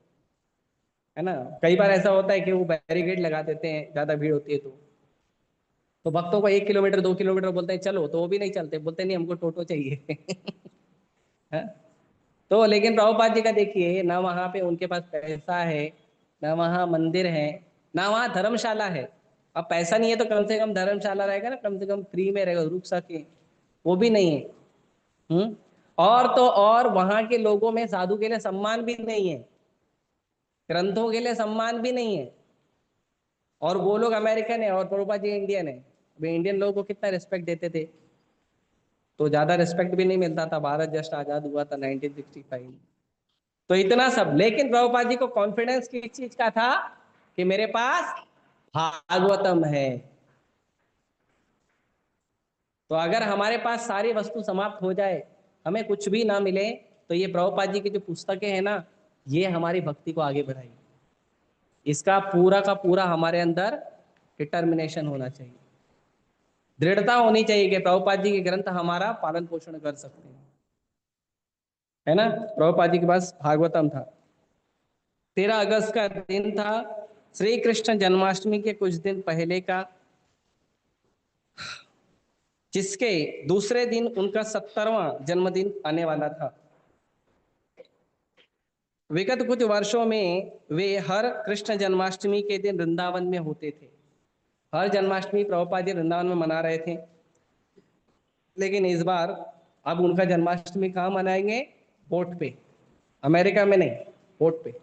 है ना। कई बार ऐसा होता है कि वो बैरिकेड लगा देते हैं ज्यादा भीड़ होती है तो भक्तों को 1 किलोमीटर 2 किलोमीटर बोलते हैं चलो, तो वो भी नहीं चलते, बोलते नहीं हमको टोटो चाहिए। है? तो लेकिन प्रभुपाद जी का देखिए ना, वहां पे उनके पास पैसा है, ना वहाँ मंदिर है, ना वहाँ धर्मशाला है। अब पैसा नहीं है तो कम से कम धर्मशाला रहेगा ना, कम से कम फ्री में रहेगा, रुक सके, वो भी नहीं है। हम्म। और तो और वहां के लोगों में साधु के लिए सम्मान भी नहीं है, ग्रंथों के लिए सम्मान भी नहीं है। और वो लोग अमेरिकन है और प्रभुपाद जी इंडियन है। वे इंडियन लोगों को कितना रिस्पेक्ट देते थे, तो ज्यादा रिस्पेक्ट भी नहीं मिलता था। भारत जस्ट आजाद हुआ था 1965 में। तो इतना सब, लेकिन प्रभुपाद जी को कॉन्फिडेंस किस चीज का था कि मेरे पास भागवतम है। तो अगर हमारे पास सारी वस्तु समाप्त हो जाए, हमें कुछ भी ना मिले, तो ये प्रभुपाद जी की जो पुस्तकें हैं ना, ये हमारी भक्ति को आगे बढ़ाएगी। इसका पूरा का पूरा हमारे अंदर डिटर्मिनेशन होना चाहिए, दृढ़ता होनी चाहिए कि प्रभुपाद जी के ग्रंथ हमारा पालन पोषण कर सकते हैं, है ना। प्रभुपाद जी के पास भागवतम था। 13 अगस्त का दिन था, श्री कृष्ण जन्माष्टमी के कुछ दिन पहले का, जिसके दूसरे दिन उनका 70वां जन्मदिन आने वाला था। विगत कुछ वर्षों में वे हर कृष्ण जन्माष्टमी के दिन वृंदावन में होते थे। हर जन्माष्टमी प्रभुपाद जी वृंदावन में मना रहे थे, लेकिन इस बार अब उनका जन्माष्टमी कहाँ मनाएंगे, बोट पे, अमेरिका में नहीं, बोट पे,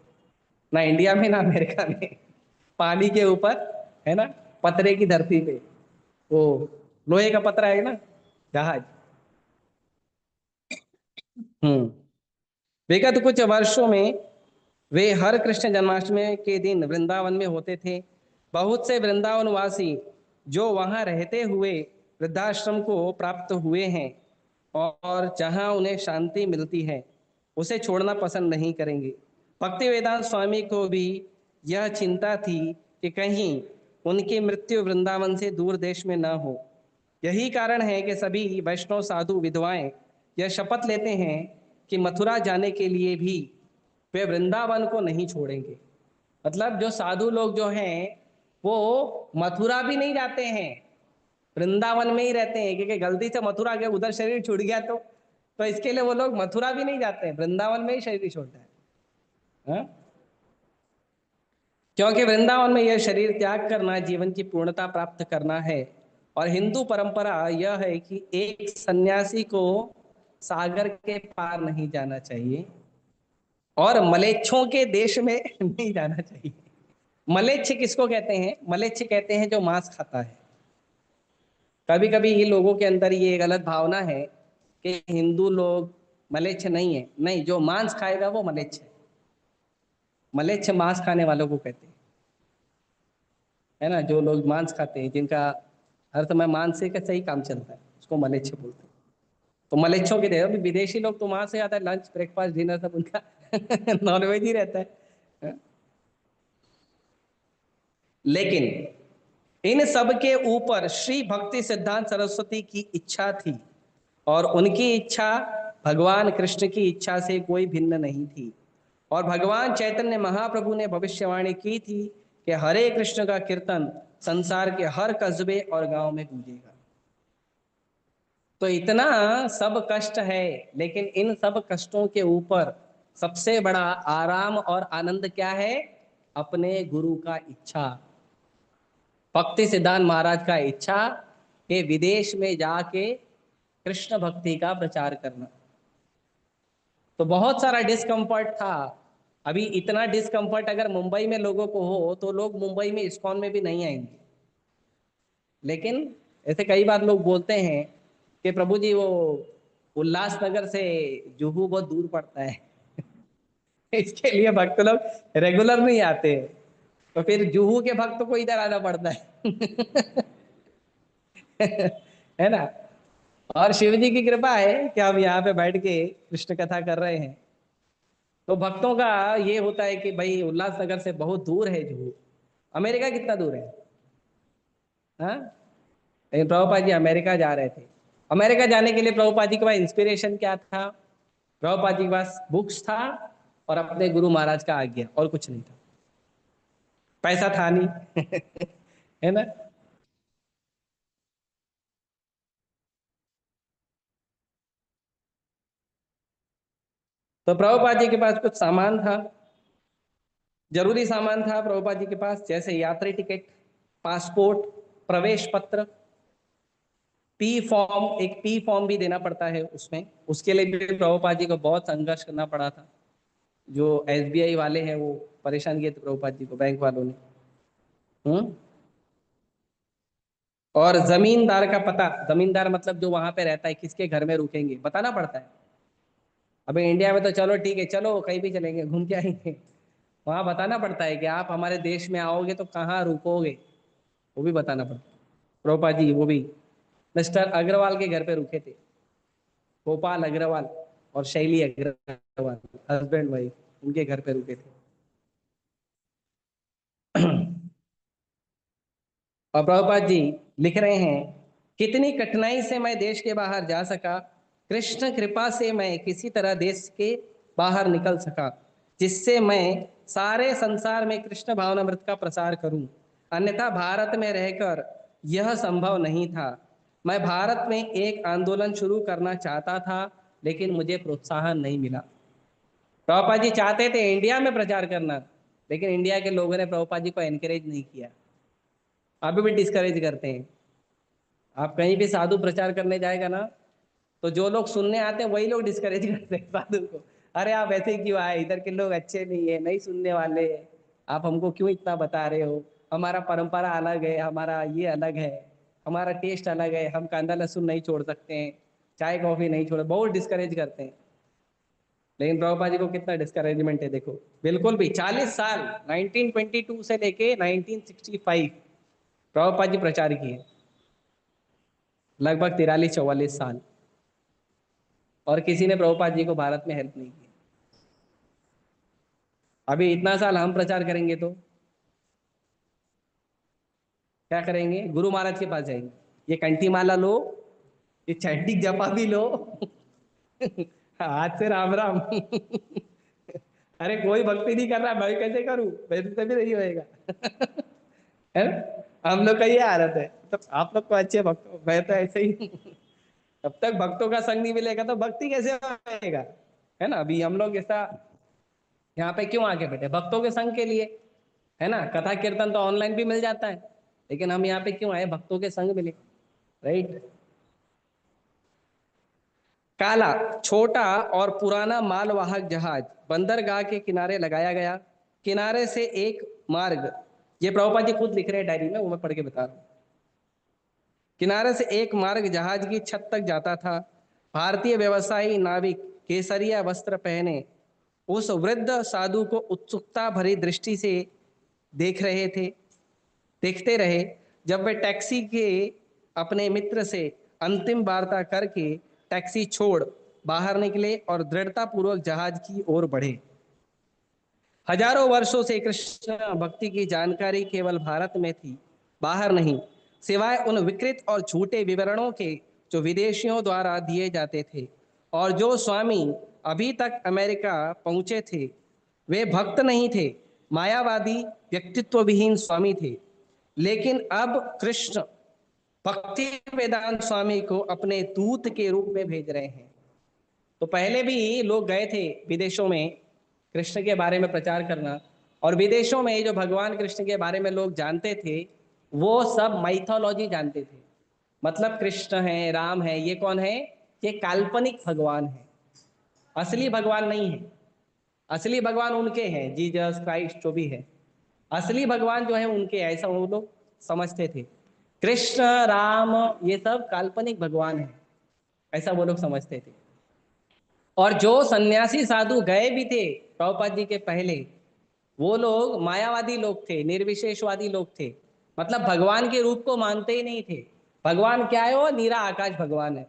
ना इंडिया में ना अमेरिका में, पानी के ऊपर, है ना, पतरे की धरती पे, वो लोहे का पतरा है ना, जहाज। हम्म। विगत कुछ वर्षों में वे हर कृष्ण जन्माष्टमी के दिन वृंदावन में होते थे। बहुत से वृंदावनवासी जो वहां रहते हुए वृद्धाश्रम को प्राप्त हुए हैं और जहां उन्हें शांति मिलती है, उसे छोड़ना पसंद नहीं करेंगे। भक्ति वेदांत स्वामी को भी यह चिंता थी कि कहीं उनकी मृत्यु वृंदावन से दूर देश में न हो। यही कारण है कि सभी वैष्णव साधु विधवाएं यह शपथ लेते हैं कि मथुरा जाने के लिए भी वे वृंदावन को नहीं छोड़ेंगे। मतलब जो साधु लोग जो हैं वो मथुरा भी नहीं जाते हैं, वृंदावन में ही रहते हैं, क्योंकि गलती से मथुरा गए उधर शरीर छूट गया तो इसके लिए वो लोग मथुरा भी नहीं जाते हैं, वृंदावन में ही शरीर छोड़ता है। हाँ? क्योंकि वृंदावन में यह शरीर त्याग करना जीवन की पूर्णता प्राप्त करना है। और हिंदू परंपरा यह है कि एक सन्यासी को सागर के पार नहीं जाना चाहिए और मलेच्छों के देश में नहीं जाना चाहिए। मलेच्छ किसको कहते हैं? मलेच्छ कहते हैं जो मांस खाता है। कभी कभी ये लोगों के अंदर ये गलत भावना है कि हिंदू लोग मलेच्छ नहीं है। नहीं, जो मांस खाएगा वो मलेच्छ है। मलेच्छ मांस खाने वालों को कहते हैं, है ना। जो लोग मांस खाते हैं, जिनका हर समय मांस से का सही काम चलता है, उसको मलेच्छ बोलते हैं। तो मलेच्छों के देश, अभी विदेशी लोग तो वहां से आता है, लंच ब्रेकफास्ट डिनर सब उनका नॉनवेज ही रहता है। लेकिन इन सब के ऊपर श्री भक्ति सिद्धांत सरस्वती की इच्छा थी, और उनकी इच्छा भगवान कृष्ण की इच्छा से कोई भिन्न नहीं थी। और भगवान चैतन्य महाप्रभु ने भविष्यवाणी की थी कि हरे कृष्ण का कीर्तन संसार के हर कस्बे और गांव में गूंजेगा। तो इतना सब कष्ट है, लेकिन इन सब कष्टों के ऊपर सबसे बड़ा आराम और आनंद क्या है? अपने गुरु का इच्छा। भक्ति सिद्धांत महाराज का इच्छा कि विदेश में जाके कृष्ण भक्ति का प्रचार करना। तो बहुत सारा डिस्कम्फर्ट था। अभी इतना डिस्कम्फर्ट अगर मुंबई में लोगों को हो तो लोग मुंबई में इस्कॉन में भी नहीं आएंगे। लेकिन ऐसे कई बार लोग बोलते हैं कि प्रभु जी वो उल्लासनगर से जुहू बहुत दूर पड़ता है इसके लिए भक्त लोग रेगुलर नहीं आते, तो फिर जुहू के भक्त को इधर आना पड़ता है है ना। और शिव जी की कृपा है कि हम यहाँ पे बैठ के कृष्ण कथा कर रहे हैं। तो भक्तों का ये होता है कि भाई उल्लासनगर से बहुत दूर है जुहू। अमेरिका कितना दूर है? हाँ, लेकिन प्रभुपाद जी अमेरिका जा रहे थे। अमेरिका जाने के लिए प्रभुपाद जी के पास इंस्पिरेशन क्या था? प्रभुपाद जी के पास बुक्स था और अपने गुरु महाराज का आज्ञा, और कुछ नहीं था। पैसा था नहीं है ना। तो प्रभुपाद जी के पास कुछ सामान था, जरूरी सामान था प्रभुपाद जी के पास, जैसे यात्री टिकट, पासपोर्ट, प्रवेश पत्र, पी फॉर्म। एक पी फॉर्म भी देना पड़ता है उसमें, उसके लिए भी प्रभुपाद जी को बहुत संघर्ष करना पड़ा था। जो एसबीआई वाले हैं वो परेशान किए थे प्रभुपाद जी को, बैंक वालों ने। हम्म। और जमींदार का पता, जमींदार मतलब जो वहां पे रहता है, किसके घर में रुकेंगे बताना पड़ता है। अभी इंडिया में तो चलो ठीक है, चलो कहीं भी चलेंगे, घूम के आएंगे। वहां बताना पड़ता है कि आप हमारे देश में आओगे तो कहाँ रुकोगे, वो भी बताना पड़ता है। प्रभुपाद जी वो भी मिस्टर अग्रवाल के घर पे रुके थे, गोपाल अग्रवाल और शैली अग्रवाल, हस्बैंड वाइफ, उनके घर पे रुके थे और प्रभुपाद जी लिख रहे हैं, कितनी कठिनाई से मैं देश के बाहर जा सका, कृष्ण कृपा से मैं किसी तरह देश के बाहर निकल सका, जिससे मैं सारे संसार में कृष्ण भावनामृत का प्रसार करूं। अन्यथा भारत में रहकर यह संभव नहीं था। मैं भारत में एक आंदोलन शुरू करना चाहता था, लेकिन मुझे प्रोत्साहन नहीं मिला। प्रभुपाद जी चाहते थे इंडिया में प्रचार करना, लेकिन इंडिया के लोगों ने प्रभुपाद जी को एनकरेज नहीं किया। अभी भी डिस्करेज करते हैं। आप कहीं भी साधु प्रचार करने जाएगा ना, तो जो लोग सुनने आते हैं वही लोग डिस्करेज करते हैं साधु को। अरे आप ऐसे क्यों आए, इधर के लोग अच्छे नहीं है, नहीं सुनने वाले हैं, आप हमको क्यों इतना बता रहे हो? हमारा परंपरा अलग है, हमारा ये अलग है, हमारा टेस्ट अलग है, हम कांदा लहसुन नहीं छोड़ सकते हैं, चाय कॉफी नहीं छोड़, बहुत डिस्करेज करते हैं। लेकिन प्रभुपाद जी को कितना डिस्करेजमेंट है देखो। बिल्कुल भी 40 साल, 1922 से लेके 1965 प्रभुपाद जी प्रचार किए, लगभग 43-44 साल, और किसी ने प्रभुपाद जी को भारत में हेल्प नहीं की। अभी इतना साल हम प्रचार करेंगे तो क्या करेंगे? गुरु महाराज के पास जाएंगे, ये कंठी माला लो, ये चैंटिक जपा भी लो हाथ से राम राम अरे कोई भक्ति नहीं कर रहा, मैं कैसे करूं? मेरे से भी नहीं होएगा है ना? हम लोग का ये आदत है। तो आप लोग को अच्छे भक्त, मैं तो ऐसे ही तब तक भक्तों का संग नहीं मिलेगा तो भक्ति कैसे होएगा? है ना। अभी हम लोग ऐसा यहाँ पे क्यों आके बैठे? भक्तों के संग के लिए, है ना। कथा कीर्तन तो ऑनलाइन भी मिल जाता है, लेकिन हम यहाँ पे क्यों आए? भक्तों के संग मिले, राइट। काला, छोटा और पुराना मालवाहक जहाज बंदरगाह के किनारे लगाया गया। किनारे से एक मार्ग, ये प्रभुपाद जी खुद लिख रहे हैं डायरी में, वो मैं पढ़ के बता रहा हूँ। किनारे से एक मार्ग जहाज की छत तक जाता था। भारतीय व्यवसायी नाविक केसरिया वस्त्र पहने उस वृद्ध साधु को उत्सुकता भरी दृष्टि से देख रहे थे देखते रहे। जब वे टैक्सी के अपने मित्र से अंतिम वार्ता करके टैक्सी छोड़ बाहर निकले और दृढ़ता पूर्वक जहाज की ओर बढ़े। हजारों वर्षों से कृष्ण भक्ति की जानकारी केवल भारत में थी, बाहर नहीं, सिवाय उन विकृत और झूठे विवरणों के जो विदेशियों द्वारा दिए जाते थे और जो स्वामी अभी तक अमेरिका पहुंचे थे। वे भक्त नहीं थे, मायावादी व्यक्तित्व विहीन स्वामी थे। लेकिन अब कृष्ण भक्ति वेदांत स्वामी को अपने दूत के रूप में भेज रहे हैं। तो पहले भी लोग गए थे विदेशों में कृष्ण के बारे में प्रचार करना, और विदेशों में जो भगवान कृष्ण के बारे में लोग जानते थे वो सब माइथोलॉजी जानते थे। मतलब कृष्ण है, राम है, ये कौन है? ये काल्पनिक भगवान है, असली भगवान नहीं है। असली भगवान उनके हैं, जीसस क्राइस्ट जो भी है, असली भगवान जो है उनके, ऐसा वो लोग समझते थे। कृष्ण, राम, ये सब काल्पनिक भगवान है, ऐसा वो लोग समझते थे। और जो सन्यासी साधु गए भी थे प्रभुपाद जी के पहले, वो लोग मायावादी लोग थे, निर्विशेषवादी लोग थे। मतलब भगवान के रूप को मानते ही नहीं थे। भगवान क्या है? वो नीरा आकाश भगवान है।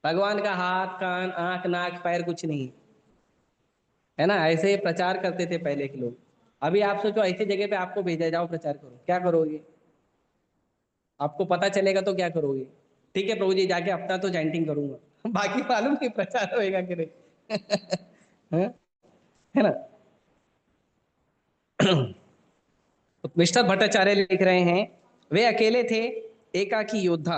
भगवान का हाथ, कान, आंख, नाक, पैर कुछ नहीं है ना। ऐसे प्रचार करते थे पहले के लोग। अभी आप सोचो ऐसी जगह पे आपको भेजा जाओ प्रचार करो, क्या करोगे? आपको पता चलेगा तो क्या करोगे? ठीक है प्रभु जी, जाके अपना तो चैंटिंग करूंगा बाकी मालूम नहीं प्रचार होएगा कि नहीं हाँ? है ना। मिस्टर भट्टाचार्य लिख रहे हैं, वे अकेले थे, एकाकी योद्धा।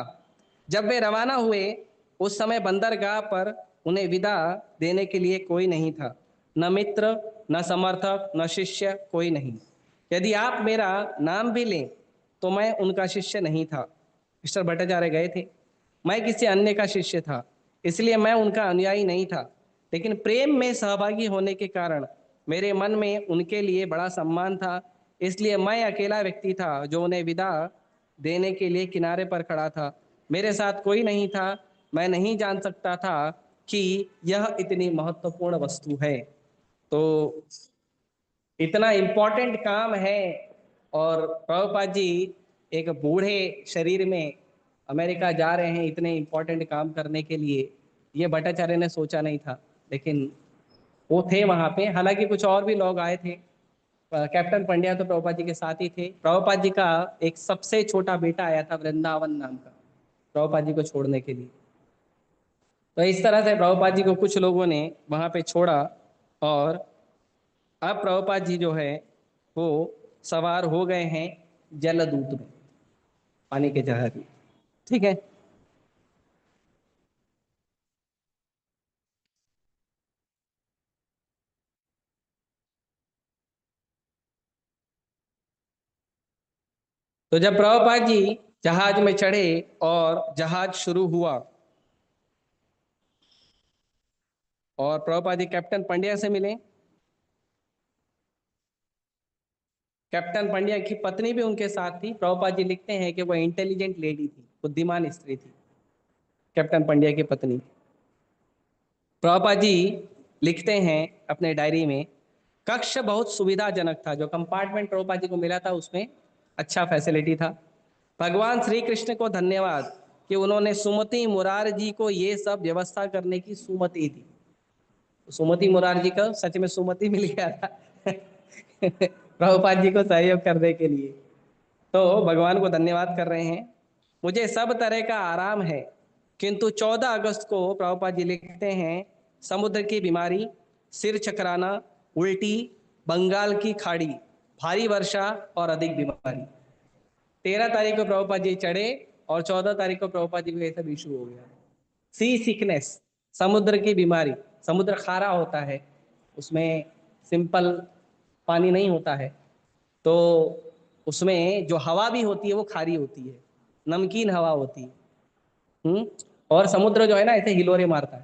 जब वे रवाना हुए उस समय बंदरगाह पर उन्हें विदा देने के लिए कोई नहीं था, न मित्र, न समर्थक, न शिष्य, कोई नहीं। यदि आप मेरा नाम भी लें तो मैं उनका शिष्य नहीं था। मिस्टर भट्टाचार्य गए थे, मैं किसी अन्य का शिष्य था, इसलिए मैं उनका अनुयायी नहीं था। लेकिन प्रेम में सहभागी होने के कारण मेरे मन में उनके लिए बड़ा सम्मान था, इसलिए मैं अकेला व्यक्ति था जो उन्हें विदा देने के लिए किनारे पर खड़ा था। मेरे साथ कोई नहीं था, मैं नहीं जान सकता था कि यह इतनी महत्वपूर्ण वस्तु है। तो इतना इम्पोर्टेंट काम है, और प्रभुपाद जी एक बूढ़े शरीर में अमेरिका जा रहे हैं इतने इम्पोर्टेंट काम करने के लिए, ये भट्टाचार्य ने सोचा नहीं था। लेकिन वो थे वहाँ पे। हालांकि कुछ और भी लोग आए थे। कैप्टन पंड्या तो प्रभुपाद जी के साथ ही थे। प्रभुपाद जी का एक सबसे छोटा बेटा आया था वृंदावन नाम का, प्रभुपाद जी को छोड़ने के लिए। तो इस तरह से प्रभुपाद जी को कुछ लोगों ने वहाँ पे छोड़ा, और अब प्रभुपाद जी जो है वो सवार हो गए हैं जलदूत में, पानी के जहाज में। ठीक है। तो जब प्रभुपाद जी जहाज में चढ़े और जहाज शुरू हुआ, और प्रभुपाद जी कैप्टन पंड्या से मिले। कैप्टन पंड्या की पत्नी भी उनके साथ थी। प्रभुपाद जी लिखते हैं कि वह इंटेलिजेंट लेडी थी, बुद्धिमान स्त्री थी, कैप्टन पंड्या की पत्नी। प्रभुपाद जी लिखते हैं अपने डायरी में, कक्ष बहुत सुविधाजनक था। जो कंपार्टमेंट प्रभुपाद जी को मिला था उसमें अच्छा फैसिलिटी था। भगवान श्री कृष्ण को धन्यवाद कि उन्होंने सुमति मुरार जी को ये सब व्यवस्था करने की सुमति दी। सुमति मुरार जी का सच में सुमति मिल गया था प्रभुपाद जी को सहयोग करने के लिए। तो भगवान को धन्यवाद कर रहे हैं। मुझे सब तरह का आराम है, किंतु 14 अगस्त को प्रभुपाद जी लिखते हैं, समुद्र की बीमारी, सिर चकराना, उल्टी, बंगाल की खाड़ी, भारी वर्षा और अधिक बीमारी। 13 तारीख को प्रभुपाद जी चढ़े और 14 तारीख को प्रभुपाद जी को ये सब इशू हो गया। सी सिकनेस, समुद्र की बीमारी। समुद्र खारा होता है, उसमें सिंपल पानी नहीं होता है, तो उसमें जो हवा भी होती है वो खारी होती है, नमकीन हवा होती है। और समुद्र जो है ना ऐसे हिलोरे मारता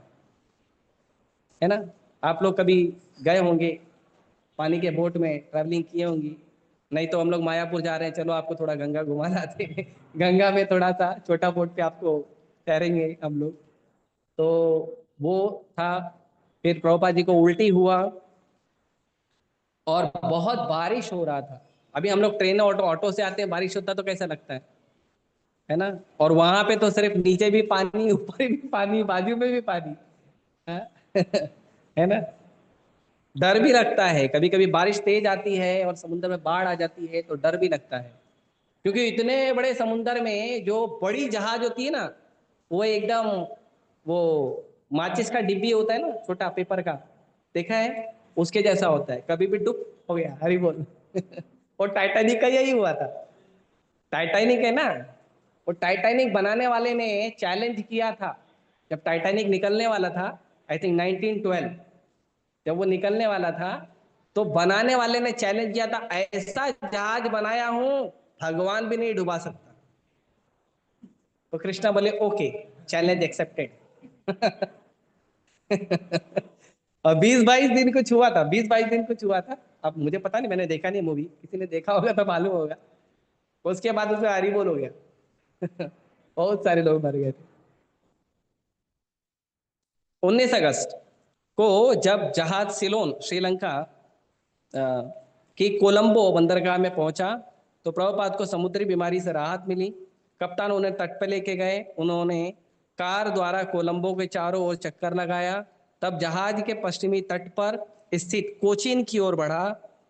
है ना। आप लोग कभी गए होंगे पानी के बोट में, ट्रैवलिंग किए होंगी। नहीं तो हम लोग मायापुर जा रहे हैं, चलो आपको थोड़ा गंगा घुमा लाते हैं। गंगा में थोड़ा सा छोटा बोट पे आपको तैरेंगे हम लोग। तो वो था। फिर प्रभुपाद जी को उल्टी हुआ और बहुत बारिश हो रहा था। अभी हम लोग ट्रेन ऑटो ऑटो से आते हैं, बारिश होता तो कैसा लगता है ना। और वहां पे तो सिर्फ नीचे भी पानी, ऊपर भी पानी, बाजू में भी पानी। हाँ? है ना। डर भी लगता है, कभी कभी बारिश तेज आती है और समुद्र में बाढ़ आ जाती है तो डर भी लगता है। क्योंकि इतने बड़े समुद्र में जो बड़ी जहाज होती है ना, वो एकदम, वो माचिस का डिब्बी होता है ना छोटा पेपर का, देखा है, उसके जैसा होता है, कभी भी डुब हो गया, हरी बोल। और टाइटैनिक का यही हुआ था। टाइटैनिक है ना, वो टाइटैनिक बनाने वाले ने चैलेंज किया था। जब टाइटैनिक निकलने वाला था, आई थिंक 1912, जब वो निकलने वाला था, तो बनाने वाले ने चैलेंज किया था, ऐसा जहाज बनाया हूं भगवान भी नहीं डुबा सकता। तो कृष्णा बोले ओके, चैलेंज एक्सेप्टेड। और 20-22 दिन कुछ हुआ था, 20-22 दिन कुछ हुआ था। अब मुझे पता नहीं, मैंने देखा नहीं मूवी, किसी ने देखा होगा तो मालूम होगा। उसके बाद उसमें हरी बोल हो गया। बहुत सारे लोग मर गए थे। 19 अगस्त को जब जहाज सिलोन श्रीलंका कि कोलंबो बंदरगाह में पहुंचा, तो प्रभुपाद को समुद्री बीमारी से राहत मिली। कप्तान उन्हें तट पर लेके गए, उन्होंने कार द्वारा कोलंबो के चारों ओर चक्कर लगाया। तब जहाज के पश्चिमी तट पर स्थित कोचीन की ओर बढ़ा।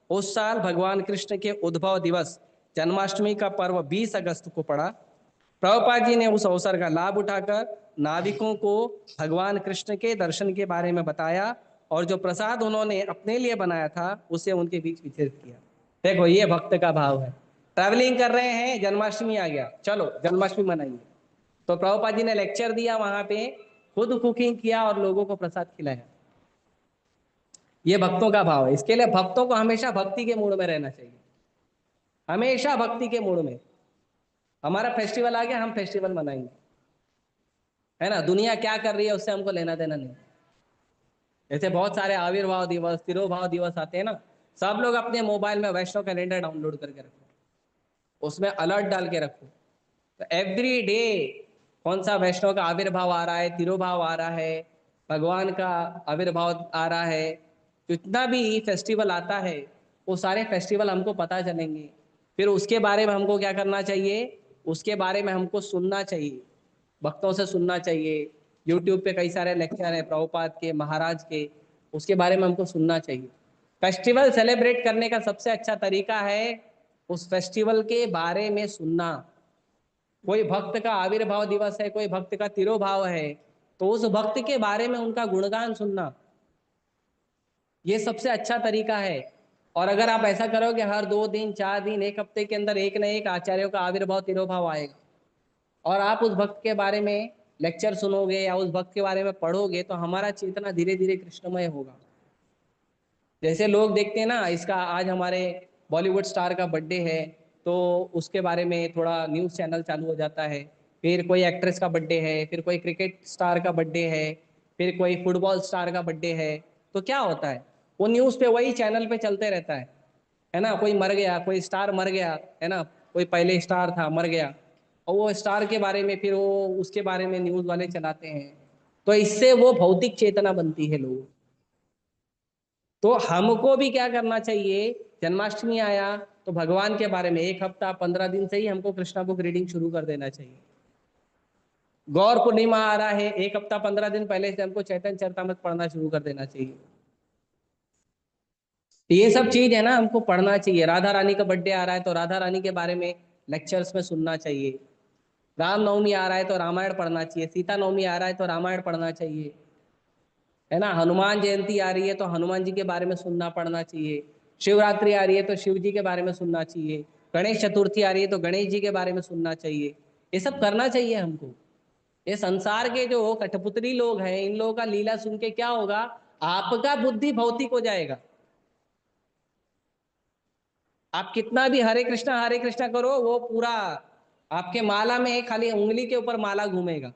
उस साल भगवान कृष्ण के उद्भव दिवस जन्माष्टमी का पर्व 20 अगस्त को पड़ा। प्रभुपाद जी ने उस अवसर का लाभ उठाकर नाविकों को भगवान कृष्ण के दर्शन के बारे में बताया और जो प्रसाद उन्होंने अपने लिए बनाया था उसे उनके बीच वितरित किया। देखो ये भक्त का भाव है। ट्रैवलिंग कर रहे हैं, जन्माष्टमी आ गया, चलो जन्माष्टमी मनाइए। तो प्रभुपाद जी ने लेक्चर दिया वहां पे, खुद कुकिंग किया और लोगों को प्रसाद खिलाया। ये भक्तों का भाव है। इसके लिए भक्तों को हमेशा भक्ति के मूड में रहना चाहिए, हमेशा भक्ति के मूड में। हमारा फेस्टिवल आ गया, हम फेस्टिवल मनाएंगे, है ना। दुनिया क्या कर रही है उससे हमको लेना देना नहीं। जैसे बहुत सारे आविर्भाव दिवस, तिरोभाव दिवस आते हैं ना, सब लोग अपने मोबाइल में वैष्णव कैलेंडर डाउनलोड करके रखो, उसमें अलर्ट डाल के रखो। तो एवरी डे कौन सा वैष्णव का आविर्भाव आ रहा है, तिरोभाव आ रहा है, भगवान का आविर्भाव आ रहा है, जितना भी फेस्टिवल आता है वो सारे फेस्टिवल हमको पता चलेंगे। फिर उसके बारे में हमको क्या करना चाहिए, उसके बारे में हमको सुनना चाहिए, भक्तों से सुनना चाहिए। यूट्यूब पे कई सारे लेक्चर हैं प्रभुपाद के, महाराज के, उसके बारे में हमको सुनना चाहिए। फेस्टिवल सेलिब्रेट करने का सबसे अच्छा तरीका है उस फेस्टिवल के बारे में सुनना। कोई भक्त का आविर्भाव दिवस है, कोई भक्त का तिरोभाव है, तो उस भक्त के बारे में उनका गुणगान सुनना, ये सबसे अच्छा तरीका है। और अगर आप ऐसा करोगे, हर 2 दिन 4 दिन 1 हफ्ते के अंदर एक न एक आचार्यों का आविर्भाव तिरोभाव आएगा, और आप उस भक्त के बारे में लेक्चर सुनोगे या उस भक्त के बारे में पढ़ोगे, तो हमारा चेतना धीरे धीरे कृष्णमय होगा। जैसे लोग देखते हैं ना, इसका आज हमारे बॉलीवुड स्टार का बर्थडे है, तो उसके बारे में थोड़ा न्यूज़ चैनल चालू हो जाता है। फिर कोई एक्ट्रेस का बर्थडे है, फिर कोई क्रिकेट स्टार का बर्थडे है, फिर कोई फुटबॉल स्टार का बर्थडे है, तो क्या होता है, वो न्यूज़ पे वही चैनल पे चलते रहता है ना। कोई मर गया, कोई स्टार मर गया, है ना, कोई पहले स्टार था मर गया, और वो स्टार के बारे में फिर वो उसके बारे में न्यूज़ वाले चलाते हैं। तो इससे वो भौतिक चेतना बनती है लोगों। तो हमको भी क्या करना चाहिए, जन्माष्टमी आया तो भगवान के बारे में 1 हफ्ता 15 दिन से ही हमको कृष्णा बुक रीडिंग शुरू कर देना चाहिए। गौर पूर्णिमा आ रहा है, 1 हफ्ता 15 दिन पहले से हमको चैतन्य चरितमृत पढ़ना शुरू कर देना चाहिए। तो ये सब चीज है ना, हमको पढ़ना चाहिए। राधा रानी का बर्थडे आ रहा है तो राधा रानी के बारे में लेक्चर्स में सुनना चाहिए। राम नवमी आ रहा है तो रामायण पढ़ना चाहिए। सीता नवमी आ रहा है तो रामायण पढ़ना चाहिए, है ना। हनुमान जयंती आ रही है तो हनुमान जी के बारे में सुनना पढ़ना चाहिए। शिवरात्रि आ रही है तो शिव जी के बारे में सुनना चाहिए। गणेश चतुर्थी आ रही है तो गणेश जी के बारे में सुनना चाहिए। ये सब करना चाहिए हमको। ये संसार के जो कठपुतली लोग हैं, इन लोगों का लीला सुन के क्या होगा, आपका बुद्धि भौतिक हो जाएगा। आप कितना भी हरे कृष्णा करो, वो पूरा आपके माला में खाली उंगली के ऊपर माला घूमेगा।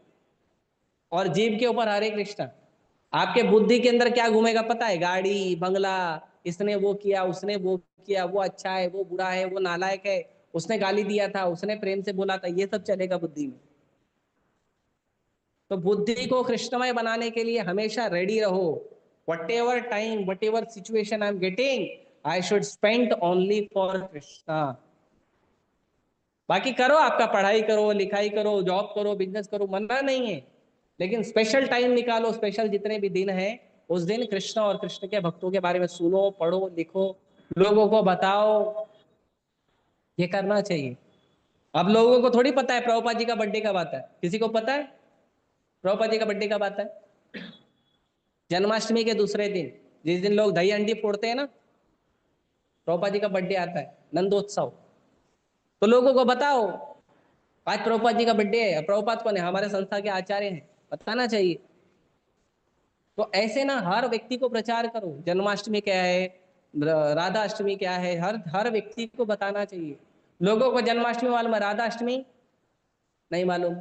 और जीभ के ऊपर हरे कृष्णा। आपके बुद्धि के अंदर क्या घूमेगा पता है? गाड़ी बंगला, इसने वो किया, उसने वो किया, वो अच्छा है, वो बुरा है, वो नालायक है, उसने गाली दिया था, उसने प्रेम से बोला था, ये सब चलेगा बुद्धि में। तो बुद्धि को कृष्णमय बनाने के लिए हमेशा रेडी रहो। What ever time, what ever situation I am getting, I should spend only for Krishna. बाकी करो, आपका पढ़ाई करो, लिखाई करो, जॉब करो, बिजनेस करो, मना नहीं है, लेकिन स्पेशल टाइम निकालो, स्पेशल जितने भी दिन है उस दिन कृष्ण और कृष्ण के भक्तों के बारे में सुनो, पढ़ो, लिखो, लोगों को बताओ। ये करना चाहिए। अब लोगों को थोड़ी पता है प्रभुपाद जी का बर्थडे कब आता है? किसी को पता है प्रभुपाद जी का बर्थडे कब आता है? जन्माष्टमी के दूसरे दिन, जिस दिन लोग दही अंडी फोड़ते हैं ना, प्रभुपाद जी का बर्थडे आता है, नंदोत्सव। तो लोगों को बताओ आज प्रभुपाद जी का बर्थडे है। प्रभुपाद कौन है? हमारे संस्था के आचार्य हैं, बताना चाहिए। तो ऐसे ना हर व्यक्ति को प्रचार करो, जन्माष्टमी क्या है, राधा अष्टमी क्या है, हर व्यक्ति को बताना चाहिए। लोगों को जन्माष्टमी मालूम है, राधा अष्टमी नहीं मालूम।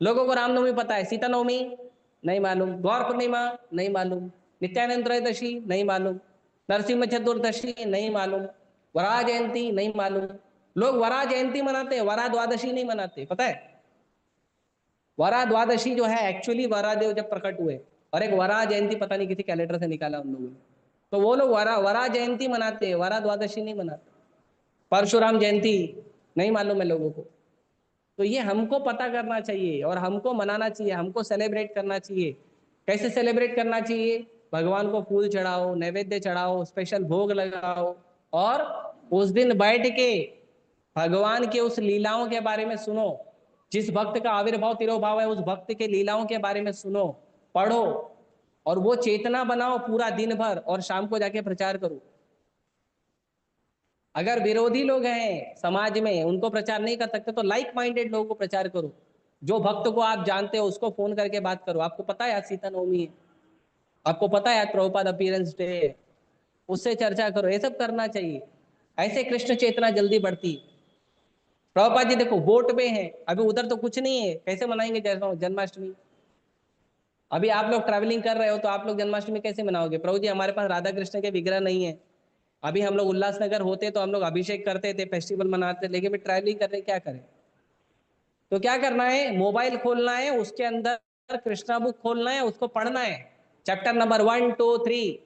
लोगों को रामनवमी पता है, सीता नवमी नहीं मालूम, गौर पूर्णिमा नहीं मालूम, नित्यानंद त्रयोदशी नहीं मालूम, नरसिंह चतुर्दशी नहीं मालूम, वरा जयंती नहीं मालूम। लोग वरा जयंती मनाते हैं, वरा द्वादशी नहीं मनाते, पता है? वरा द्वादशी जो है एक्चुअली वरादेव जब प्रकट हुए, और एक वरा जयंती पता नहीं किसी कैलेंडर से निकाला उन लोगों ने, तो वो लोग वरा वरा जयंती मनाते हैं, वरा द्वादशी नहीं मनाते। परशुराम जयंती नहीं मालूम है लोगों को। तो ये हमको पता करना चाहिए और हमको मनाना चाहिए, हमको सेलिब्रेट करना चाहिए। कैसे सेलिब्रेट करना चाहिए? भगवान को फूल चढ़ाओ, नैवेद्य चढ़ाओ, स्पेशल भोग लगाओ, और उस दिन बैठ के भगवान के उस लीलाओं के बारे में सुनो। जिस भक्त का आविर्भाव तिरोभाव है, उस भक्त के लीलाओं के बारे में सुनो, पढ़ो, और वो चेतना बनाओ पूरा दिन भर, और शाम को जाके प्रचार करो। अगर विरोधी लोग हैं समाज में, उनको प्रचार नहीं कर सकते, तो लाइक माइंडेड लोगों को प्रचार करो। जो भक्त को आप जानते हो उसको फोन करके बात करो, आपको पता है आज सीता नवमी है, आपको पता है आज प्रभुपाद अपीयरेंस डे है, उससे चर्चा करो। ये सब करना चाहिए, ऐसे कृष्ण चेतना जल्दी बढ़ती। प्रभुपाद जी देखो बोट पे हैं, अभी उधर तो कुछ नहीं है, कैसे मनाएंगे जन्माष्टमी? अभी आप लोग ट्रैवलिंग कर रहे हो, तो आप लोग जन्माष्टमी कैसे मनाओगे? प्रभु जी हमारे पास राधा कृष्ण के विग्रह नहीं है। अभी हम लोग उल्लासनगर होते तो हम लोग अभिषेक करते थे, फेस्टिवल मनाते, लेकिन भी ट्रैवलिंग कर रहे, क्या करें? तो क्या करना है? मोबाइल खोलना है, उसके अंदर कृष्णा बुक खोलना है, उसको पढ़ना है, चैप्टर नंबर 1 2 3।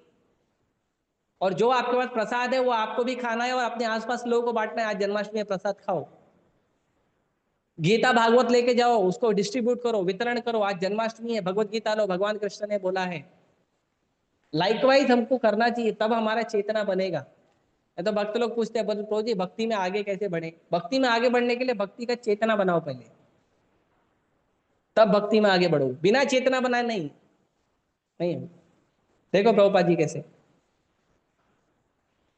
और जो आपके पास प्रसाद है वो आपको भी खाना है और अपने आसपास लोगों को बांटना है। आज जन्माष्टमी है, प्रसाद खाओ। गीता भागवत लेके जाओ, उसको डिस्ट्रीब्यूट करो, वितरण करो। आज जन्माष्टमी है, भगवत गीता लो, भगवान कृष्ण ने बोला है। लाइकवाइज हमको करना चाहिए, तब हमारा चेतना बनेगा। तो भक्त लोग पूछते हैं प्रभु जी भक्ति में आगे कैसे बढ़े? भक्ति में आगे बढ़ने के लिए भक्ति का चेतना बनाओ पहले, तब भक्ति में आगे बढ़ो। बिना चेतना बनाए नहीं, नहीं। देखो प्रभुपाद जी कैसे।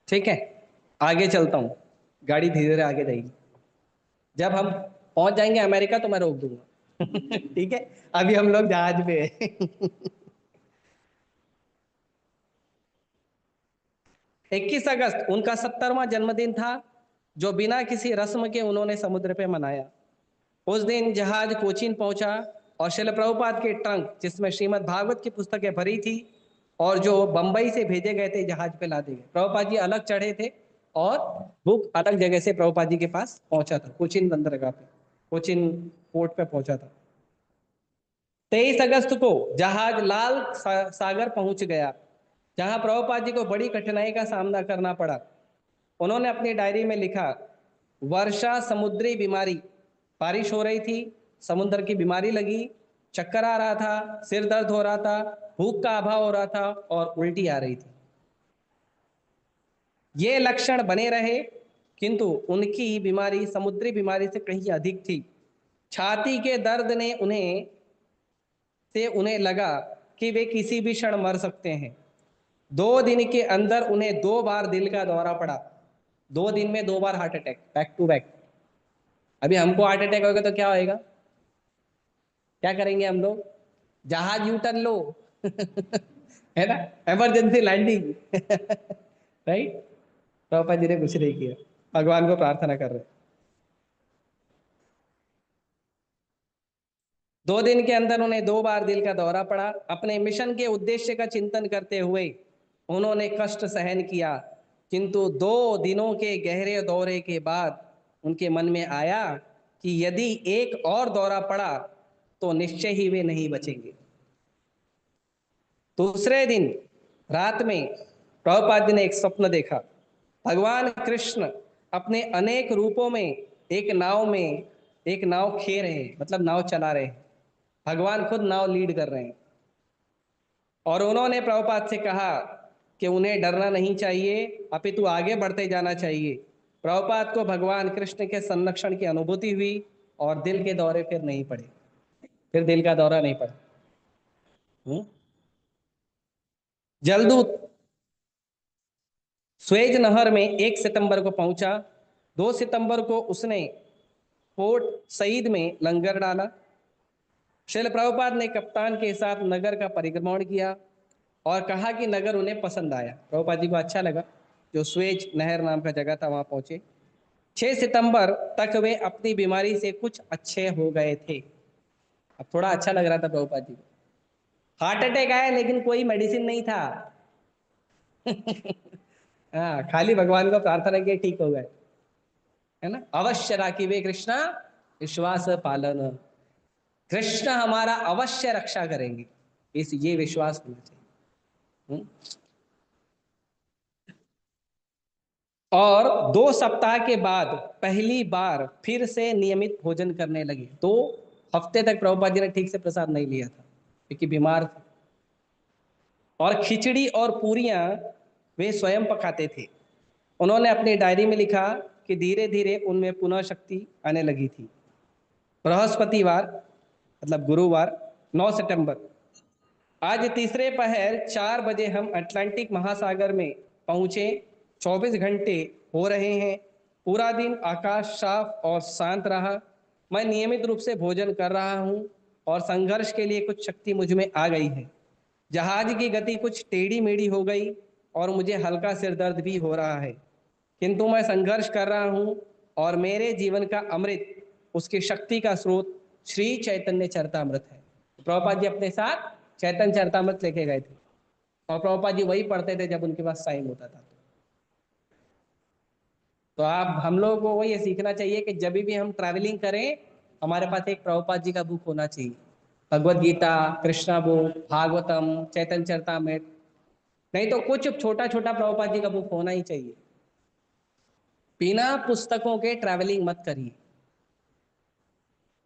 ठीक है, आगे चलता हूँ, गाड़ी धीरे धीरे आगे जाएगी। जब हम पहुंच जाएंगे अमेरिका तो मैं रोक दूंगा। ठीक है, अभी हम लोग जहाज पे हैं। 21 अगस्त उनका 70वां जन्मदिन था, जो बिना किसी रस्म के उन्होंने समुद्र पे मनाया। उस दिन जहाज कोचीन पहुंचा, और शिल प्रभुपाद के ट्रंक, जिसमें श्रीमद् भागवत की पुस्तकें भरी थी, और जो बंबई से भेजे गए थे, जहाज पे लादे गए। प्रभुपाद जी अलग चढ़े थे, और बुक अलग जगह से प्रभुपाद जी के पास पहुंचा था, कोचीन बंदरगाह पे, कोचीन पोर्ट पे पहुंचा था। 23 अगस्त को जहाज सागर पहुंच गया, जहां प्रभुपाद जी को बड़ी कठिनाई का सामना करना पड़ा। उन्होंने अपनी डायरी में लिखा, वर्षा समुद्री बीमारी, बारिश हो रही थी, समुद्र की बीमारी लगी, चक्कर आ रहा था, सिर दर्द हो रहा था, भूख का अभाव हो रहा था, और उल्टी आ रही थी। ये लक्षण बने रहे, किंतु उनकी बीमारी समुद्री बीमारी से कहीं अधिक थी। छाती के दर्द ने उन्हें लगा कि वे किसी भी क्षण मर सकते हैं। 2 दिन के अंदर उन्हें 2 बार दिल का दौरा पड़ा। 2 दिन में 2 बार heart attack, back to back. अभी हमको हार्ट अटैक होगा तो क्या होएगा? क्या करेंगे हम लोग? जहाज यू टर्न लो। है ना, इमरजेंसी लैंडिंग। राइट। पापा जी ने कुछ नहीं किया, भगवान को प्रार्थना कर रहे। 2 दिन के अंदर उन्हें 2 बार दिल का दौरा पड़ा। अपने मिशन के उद्देश्य का चिंतन करते हुए उन्होंने कष्ट सहन किया, किंतु 2 दिनों के गहरे दौरे के बाद उनके मन में आया कि यदि एक और दौरा पड़ा तो निश्चय ही वे नहीं बचेंगे। दूसरे दिन रात में प्रभुपाद जी ने एक स्वप्न देखा। भगवान कृष्ण अपने अनेक रूपों में एक नाव खे रहे हैं, मतलब नाव चला रहे हैं। भगवान खुद नाव लीड कर रहे हैं और उन्होंने प्रभुपाद से कहा कि उन्हें डरना नहीं चाहिए, अपितु आगे बढ़ते जाना चाहिए। प्रभुपाद को भगवान कृष्ण के संरक्षण की अनुभूति हुई और दिल के दौरे फिर नहीं पड़े, फिर दिल का दौरा नहीं पड़ा। जलदूत स्वेज नहर में 1 सितंबर को पहुंचा। 2 सितंबर को उसने पोर्ट सईद में लंगर डाला। शिल प्रभुपाद ने कप्तान के साथ नगर का परिक्रमण किया और कहा कि नगर उन्हें पसंद आया। प्रभुपाद जी को अच्छा लगा, जो स्वेज नहर नाम का जगह था वहां पहुंचे। 6 सितंबर तक वे अपनी बीमारी से कुछ अच्छे हो गए थे। अब थोड़ा अच्छा लग रहा था प्रभुपाद जी को। हार्ट अटैक आया लेकिन कोई मेडिसिन नहीं था। हाँ, खाली भगवान को प्रार्थना किए ठीक हो गए, है ना। अवश्य राखी वे कृष्णा विश्वास पालन, कृष्ण हमारा अवश्य रक्षा करेंगे, इस ये विश्वास होना चाहिए। और 2 सप्ताह के बाद पहली बार फिर से नियमित भोजन करने लगे। 2 हफ्ते तक प्रभुपाद जी ने ठीक से प्रसाद नहीं लिया था क्योंकि बीमार थे। और खिचड़ी और पूरियां वे स्वयं पकाते थे। उन्होंने अपनी डायरी में लिखा कि धीरे धीरे उनमें पुनः शक्ति आने लगी थी। बृहस्पतिवार मतलब गुरुवार 9 सितंबर, आज तीसरे पहर 4 बजे हम अटलांटिक महासागर में पहुंचे। 24 घंटे हो रहे हैं। पूरा दिन आकाश साफ और शांत रहा। मैं नियमित रूप से भोजन कर रहा हूं और संघर्ष के लिए कुछ शक्ति मुझ में आ गई है। जहाज की गति कुछ टेढ़ी मेढ़ी हो गई और मुझे हल्का सिर दर्द भी हो रहा है, किंतु मैं संघर्ष कर रहा हूं और मेरे जीवन का अमृत, उसकी शक्ति का स्रोत श्री चैतन्य चरितामृत है। प्रभुपाद जी अपने साथ चैतन्य चरितामृत लेके गए थे और प्रभुपाद जी वही पढ़ते थे जब उनके पास टाइम होता था। तो आप हम लोगों को वो ये सीखना चाहिए कि जब भी हम ट्रैवलिंग करें हमारे पास एक प्रभुपाद जी का बुक होना चाहिए। भगवत गीता, कृष्णा बुक, भागवतम, चैतन्य चरितामृत, नहीं तो कुछ छोटा छोटा प्रभुपाद जी का बुक होना ही चाहिए। बिना पुस्तकों के ट्रैवलिंग मत करिए,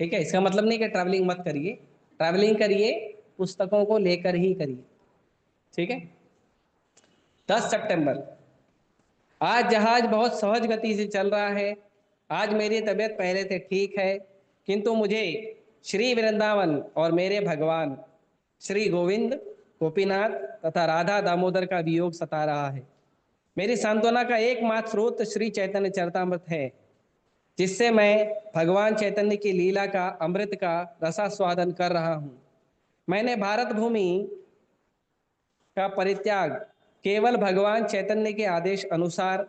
ठीक है। इसका मतलब नहीं कि ट्रैवलिंग मत करिए, ट्रैवलिंग करिए, पुस्तकों को लेकर ही करिए, ठीक है। 10 सितंबर, आज जहाज बहुत सहज गति से चल रहा है। आज मेरी तबीयत पहले से ठीक है, किंतु मुझे श्री वृंदावन और मेरे भगवान श्री गोविंद, गोपीनाथ तथा राधा दामोदर का वियोग सता रहा है। मेरी सांत्वना का एकमात्र स्रोत श्री चैतन्य चरितामृत है, जिससे मैं भगवान चैतन्य की लीला का, अमृत का रसास्वादन कर रहा हूँ। मैंने भारत भूमि का परित्याग केवल भगवान चैतन्य के आदेश अनुसार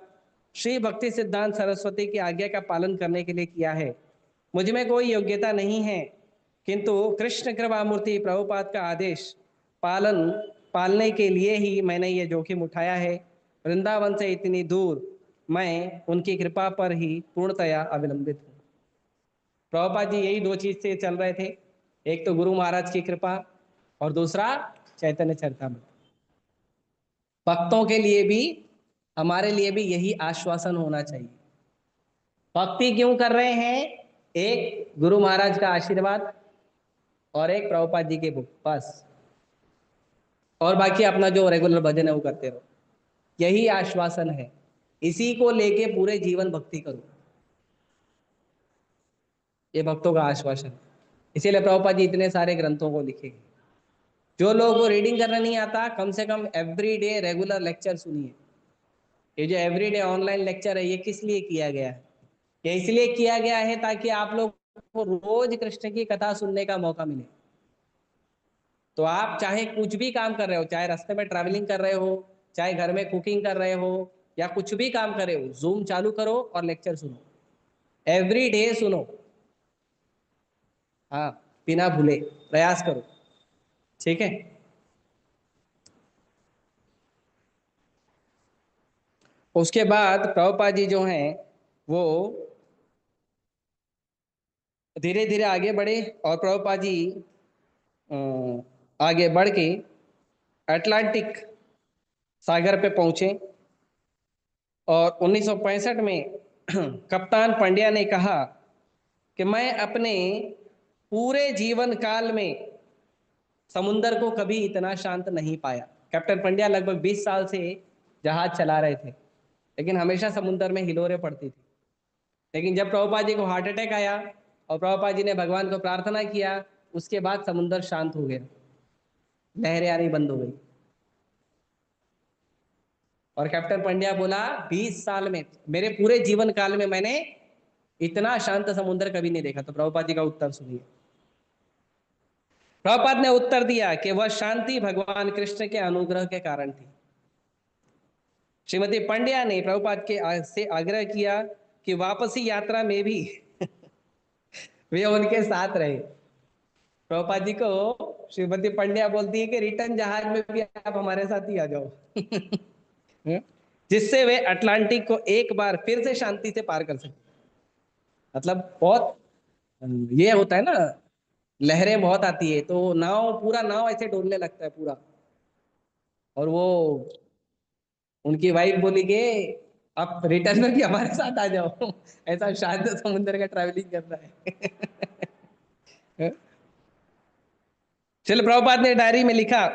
श्री भक्ति सिद्धांत सरस्वती की आज्ञा का पालन करने के लिए किया है। मुझ में कोई योग्यता नहीं है, किंतु कृष्ण कृपा मूर्ति प्रभुपाद का आदेश पालने के लिए ही मैंने ये जोखिम उठाया है। वृंदावन से इतनी दूर मैं उनकी कृपा पर ही पूर्णतया अवलंबित हूँ। प्रभुपाद जी यही 2 चीज से चल रहे थे, एक तो गुरु महाराज की कृपा और दूसरा चैतन्य चरितामृत। भक्तों के लिए भी, हमारे लिए भी यही आश्वासन होना चाहिए। भक्ति क्यों कर रहे हैं? एक गुरु महाराज का आशीर्वाद और एक प्रभुपाद जी के बुक, बस। और बाकी अपना जो रेगुलर भजन है वो करते रहो, यही आश्वासन है। इसी को लेके पूरे जीवन भक्ति करो, ये भक्तों का आश्वासन। इसीलिए प्रभुपाद जी इतने सारे ग्रंथों को लिखे। जो लोगों को रीडिंग करना नहीं आता, कम से come every day regular lecture सुनिए। ये जो एवरीडे ऑनलाइन लेक्चर है, ये किस लिए किया गया है? ये इसलिए किया गया है ताकि आप लोग को रोज कृष्ण की कथा सुनने का मौका मिले। तो आप चाहे कुछ भी काम कर रहे हो, चाहे रास्ते में ट्रैवलिंग कर रहे हो, चाहे घर में कुकिंग कर रहे हो, या कुछ भी काम कर रहे हो, जूम चालू करो और लेक्चर सुनो, एवरी डे सुनो। हाँ, बिना भूले प्रयास करो, ठीक है। उसके बाद प्रभुपाद जी जो हैं वो धीरे धीरे आगे बढ़े और प्रभुपाद जी आगे बढ़ के अटलांटिक सागर पे पहुंचे और 1965 में कप्तान पंड्या ने कहा कि मैं अपने पूरे जीवन काल में समुंदर को कभी इतना शांत नहीं पाया। कैप्टन पंड्या लगभग 20 साल से जहाज चला रहे थे, लेकिन हमेशा समुंदर में हिलोरें पड़ती थी। लेकिन जब प्रभुपाद जी को हार्ट अटैक आया और प्रभुपाद जी ने भगवान को प्रार्थना किया, उसके बाद समुंदर शांत हो गया, लहरें आनी बंद हो गई। और कैप्टन पंड्या बोला 20 साल में, मेरे पूरे जीवन काल में मैंने इतना शांत समुद्र कभी नहीं देखा। तो प्रभुपाद जी का उत्तर सुनिए। प्रभुपाद ने उत्तर दिया कि वह शांति भगवान कृष्ण के अनुग्रह के कारण थी। श्रीमती पंड्या ने प्रभुपाद के से आग्रह किया कि वापसी यात्रा में भी वे उनके साथ रहे। प्रभुपाद जी को श्रीमती पंड्या बोलती है कि रिटर्न जहाज में भी आप हमारे साथ ही आ जाओ जिससे वे अटलांटिक को एक बार फिर से शांति से पार कर सके। मतलब बहुत ये होता है ना, लहरें बहुत आती है तो नाव, पूरा नाव ऐसे डोलने लगता है पूरा। और वो उनकी वाइफ बोली कि आप रिटर्न में भी हमारे साथ आ जाओ ऐसा शांत समुद्र का ट्रैवलिंग करना है। चल प्रभुपाद ने डायरी में लिखा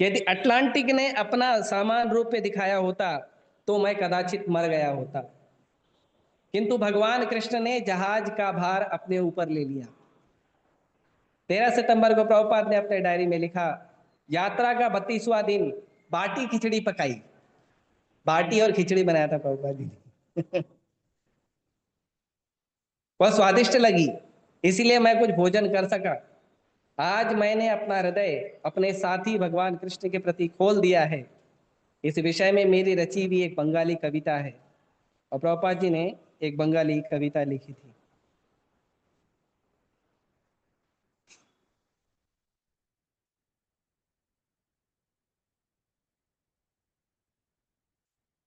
कि यदि अटलांटिक ने अपना समान रूप में दिखाया होता तो मैं कदाचित मर गया होता, किंतु भगवान कृष्ण ने जहाज का भार अपने ऊपर ले लिया। 13 सितंबर को प्रभुपाद ने अपने डायरी में लिखा, यात्रा का 32वां दिन, बाटी खिचड़ी पकाई। बाटी और खिचड़ी बनाया था प्रभुपाद जी ने वह स्वादिष्ट लगी, इसीलिए मैं कुछ भोजन कर सका। आज मैंने अपना हृदय अपने साथी भगवान कृष्ण के प्रति खोल दिया है। इस विषय में मेरी रची हुई एक बंगाली कविता है। और प्रभुपाद जी ने एक बंगाली कविता लिखी थी।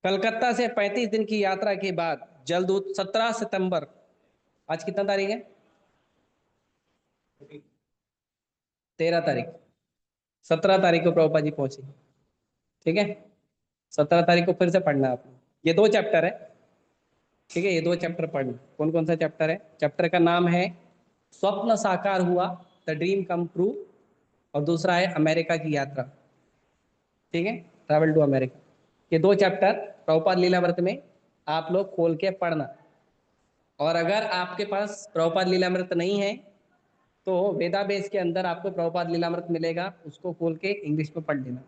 कलकत्ता से 35 दिन की यात्रा के बाद जलदूत 17 सितंबर, आज कितना तारीख है, 13 तारीख, 17 तारीख को प्रभुपाद जी पहुंचे। ठीक है, 17 तारीख को फिर से पढ़ना आपने, ये 2 चैप्टर है। ठीक है, ये 2 चैप्टर पढ़ना। कौन कौन सा चैप्टर है? चैप्टर का नाम है स्वप्न साकार हुआ, द ड्रीम कम ट्रू, और दूसरा है अमेरिका की यात्रा। ठीक है, ट्रैवल टू अमेरिका। ये 2 चैप्टर प्रभुपाद लीलामृत में आप लोग खोल के पढ़ना। और अगर आपके पास प्रभुपाद लीलामृत नहीं है तो वेदाबेस के अंदर आपको प्रभुपाद लीलामृत मिलेगा, उसको खोल के इंग्लिश में पढ़ लेना।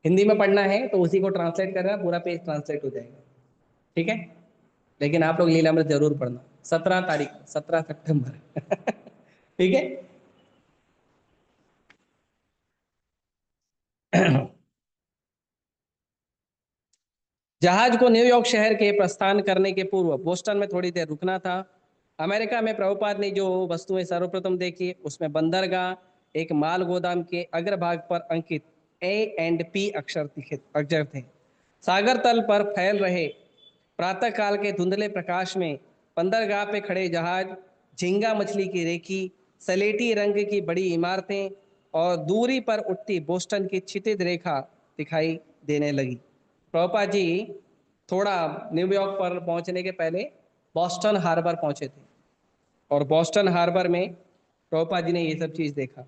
हिंदी में पढ़ना है तो उसी को ट्रांसलेट करना, पूरा पेज ट्रांसलेट हो जाएगा। ठीक है, लेकिन आप लोग लीलामृत जरूर पढ़ना। 17 तारीख, 17 सितंबर ठीक है जहाज को न्यूयॉर्क शहर के प्रस्थान करने के पूर्व बोस्टन में थोड़ी देर रुकना था। अमेरिका में प्रभुपाद ने जो वस्तुएं सर्वप्रथम देखी उसमें बंदरगाह, एक माल गोदाम के अग्रभाग पर अंकित A&P अक्षर थे। सागर तल पर फैल रहे प्रातः काल के धुंधले प्रकाश में बंदरगाह पे खड़े जहाज, झींगा मछली की रेखी, सलेटी रंग की बड़ी इमारतें और दूरी पर उठती बोस्टन की क्षितिज रेखा दिखाई देने लगी। प्रभुपाद जी थोड़ा न्यूयॉर्क पर पहुंचने के पहले बॉस्टन हार्बर पहुंचे थे और बॉस्टन हार्बर में प्रभुपाद जी ने ये सब चीज देखा।